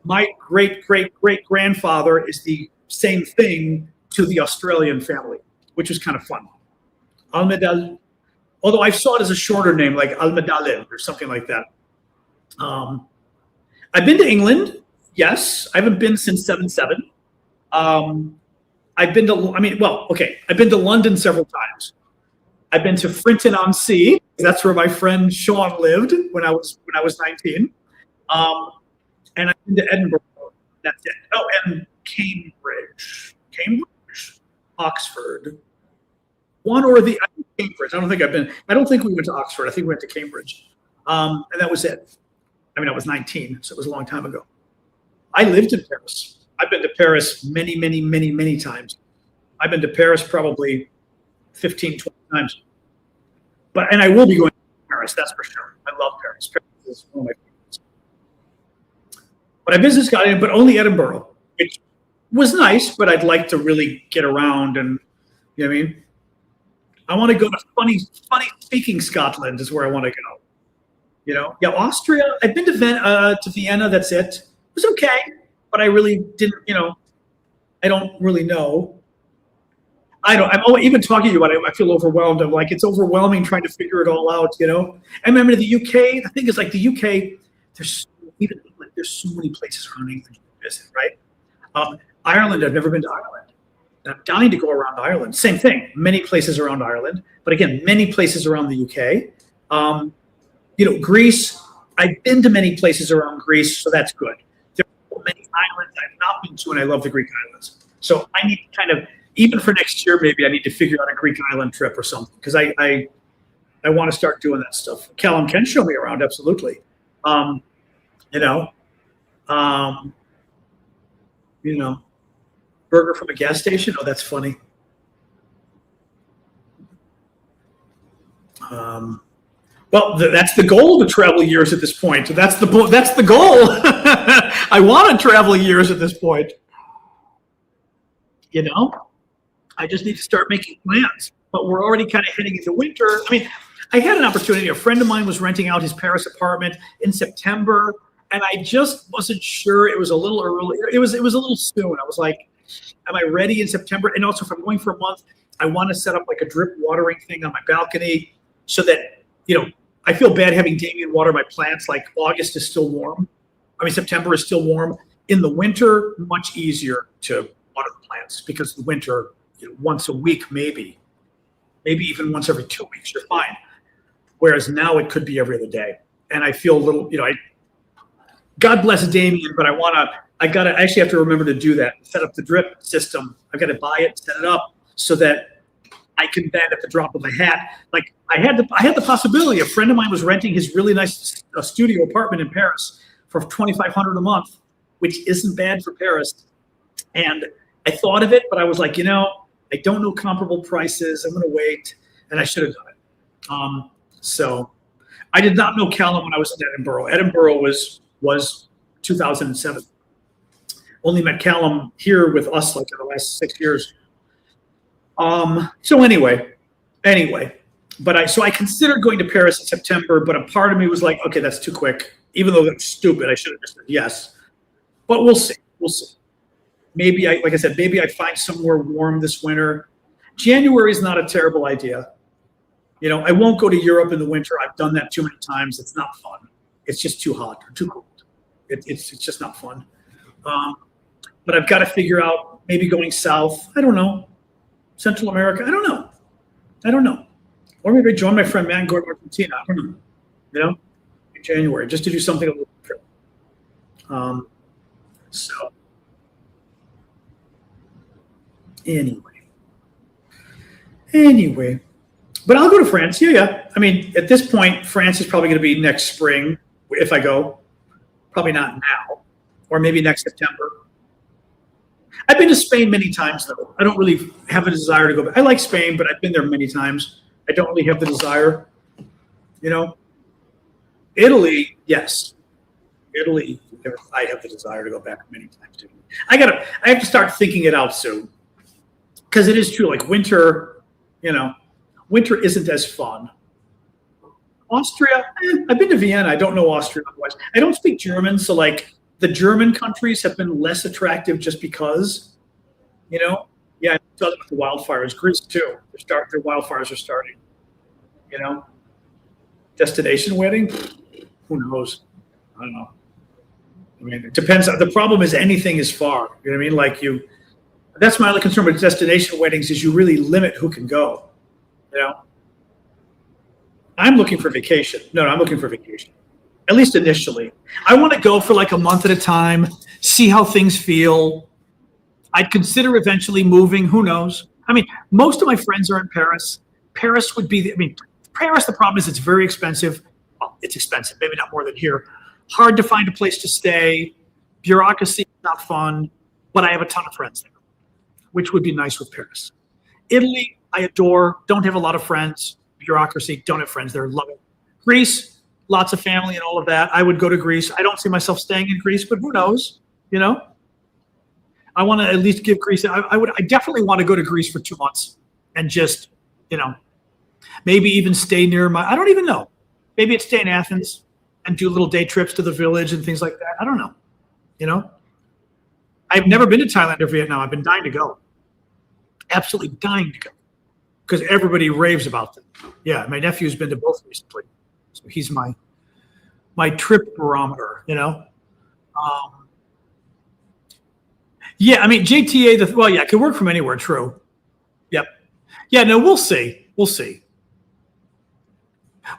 my great-great-great-grandfather is the same thing to the Australian family, which is kind of fun. Almedal, although I saw it as a shorter name, like Almedalin or something like that. I've been to England. Yes, I haven't been since 7/7. I've been to London several times. I've been to Frinton on Sea. That's where my friend Sean lived when I was 19. And I've been to Edinburgh. That's it. Oh, and Cambridge, Oxford. One or the, I think Cambridge. I don't think we went to Oxford. I think we went to Cambridge. And that was it. I mean, I was 19, so it was a long time ago. I lived in Paris. I've been to Paris many, many, many, many times. I've been to Paris probably 15, 20 times. And I will be going to Paris, that's for sure. I love Paris. Paris is one of my favorites. But I business got in, but only Edinburgh, which was nice, but I'd like to really get around and, you know what I mean? I want to go to funny speaking Scotland is where I want to go. Austria. I've been to Vienna. That's it. It was okay, but I really didn't. I don't really know. I'm even talking to you about it. I feel overwhelmed. I'm like, it's overwhelming trying to figure it all out. I remember the UK. The thing is, like the UK, there's so many places around England to visit, right? Ireland. I've never been to Ireland. I'm dying to go around Ireland. Same thing. Many places around Ireland, but again, many places around the UK. Greece, I've been to many places around Greece, so that's good. There are many islands I've not been to, and I love the Greek islands. So I need to kind of, even for next year, maybe I need to figure out a Greek island trip or something, because I want to start doing that stuff. Callum can show me around, absolutely. Burger from a gas station? Oh, that's funny. Well, that's the goal to travel years at this point. That's the goal. I want to travel years at this point. I just need to start making plans. But we're already kind of heading into winter. I mean, I had an opportunity. A friend of mine was renting out his Paris apartment in September, and I just wasn't sure. It was a little early. It was a little soon. I was like, am I ready in September? And also, if I'm going for a month, I want to set up like a drip watering thing on my balcony so that, I feel bad having Damien water my plants. Like August is still warm. September is still warm. In the winter, much easier to water the plants because the winter, once a week, maybe even once every 2 weeks, you're fine. Whereas now it could be every other day. And I feel a little, God bless Damien, but I actually have to remember to do that. Set up the drip system. I've got to buy it, set it up so that I can then, at the drop of a hat, like I had the possibility. A friend of mine was renting his really nice studio apartment in Paris for $2,500 a month, which isn't bad for Paris. And I thought of it, but I was like, I don't know comparable prices. I'm going to wait, and I should have done it. So I did not know Callum when I was in Edinburgh. Edinburgh was 2007. Only met Callum here with us like in the last 6 years. So anyway, but I considered going to Paris in September, but a part of me was like, okay, that's too quick. Even though that's stupid, I should have just said yes. But we'll see. We'll see. Maybe like I said, maybe I find somewhere warm this winter. January is not a terrible idea. You know, I won't go to Europe in the winter. I've done that too many times. It's not fun. It's just too hot or too cold. It's just not fun. But I've got to figure out maybe going south. I don't know. Central America. I don't know. Or maybe join my friend Matt and go to Argentina. I don't know. You know, in January, just to do something a little different. So anyway, but I'll go to France. Yeah. I mean, at this point, France is probably going to be next spring if I go. Probably not now, or maybe next September. I've been to Spain many times, though. I don't really have a desire to go back. I like Spain, but I've been there many times. I don't really have the desire. You know, Italy, yes. Italy, I have the desire to go back many times too. I have to start thinking it out soon, because it is true. Like winter, you know, winter isn't as fun. Austria, I've been to Vienna. I don't know Austria otherwise. I don't speak German, so like the German countries have been less attractive just because, you know. Yeah, I saw them with the wildfires. Greece too. Their wildfires are starting. You know, destination wedding. Who knows? I don't know. I mean, it depends. The problem is anything is far. You know what I mean? Like that's my only concern with destination weddings is you really limit who can go. You know, I'm looking for vacation. No, I'm looking for vacation. At least initially. I want to go for like a month at a time, see how things feel. I'd consider eventually moving. Who knows? I mean, most of my friends are in Paris. Paris would be, Paris, the problem is it's very expensive. Well, it's expensive, maybe not more than here. Hard to find a place to stay. Bureaucracy, not fun. But I have a ton of friends there, which would be nice with Paris. Italy, I adore. Don't have a lot of friends. Bureaucracy, don't have friends there. Love it. Greece, lots of family and all of that. I would go to Greece. I don't see myself staying in Greece, but who knows? You know? I want to at least give Greece. I definitely want to go to Greece for 2 months and just, you know, maybe even stay near I don't even know. Maybe I'd stay in Athens and do little day trips to the village and things like that. I don't know. You know, I've never been to Thailand or Vietnam. I've been dying to go. Absolutely dying to go because everybody raves about them. Yeah, my nephew's been to both recently, so he's my trip barometer. You know. Yeah, I mean, JTA, well, yeah, it could work from anywhere, true. Yep. Yeah, no, we'll see. We'll see.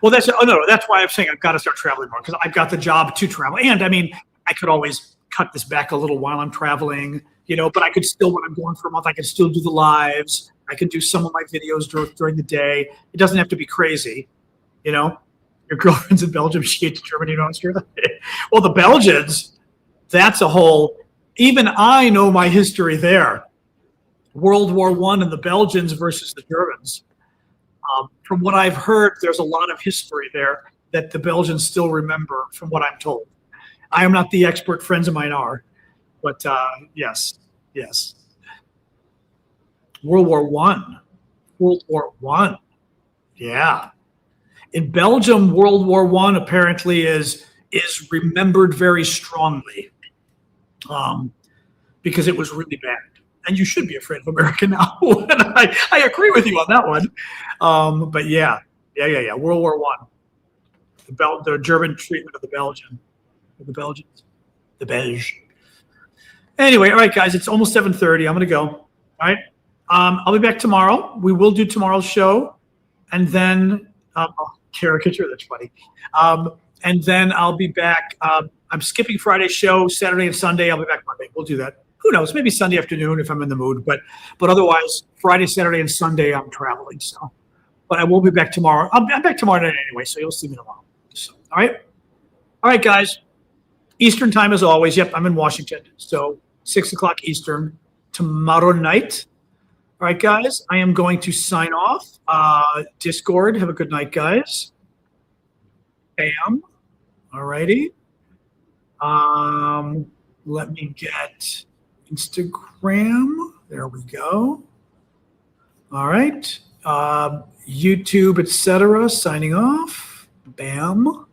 Well, that's why I'm saying I've got to start traveling more because I've got the job to travel. And, I mean, I could always cut this back a little while I'm traveling, you know, but I could still, when I'm going for a month, I could still do the lives. I can do some of my videos during the day. It doesn't have to be crazy, you know. Your girlfriend's in Belgium, she hates Germany and Austria. Well, the Belgians, that's a whole... Even I know my history there. World War I and the Belgians versus the Germans. From what I've heard, there's a lot of history there that the Belgians still remember from what I'm told. I am not the expert, friends of mine are. But yes. World War I. Yeah. In Belgium, World War I apparently is remembered very strongly. Because it was really bad. And you should be afraid of America now. And I agree with you on that one. But yeah. World War I. The German treatment of the Belgians. The Belge. Anyway, all right, guys, it's almost 7:30. I'm going to go. All right. I'll be back tomorrow. We will do tomorrow's show. And then, caricature, that's funny. And then I'll be back. I'm skipping Friday's show, Saturday and Sunday. I'll be back Monday. We'll do that. Who knows? Maybe Sunday afternoon if I'm in the mood. But otherwise, Friday, Saturday, and Sunday, I'm traveling. So, but I will be back tomorrow. I'm back tomorrow night anyway, so you'll see me tomorrow. So, all right, guys. Eastern time as always. Yep, I'm in Washington. So 6 o'clock Eastern tomorrow night. All right, guys. I am going to sign off. Discord. Have a good night, guys. Bam. All righty. Let me get Instagram. There we go. All right. YouTube, etc. Signing off. Bam.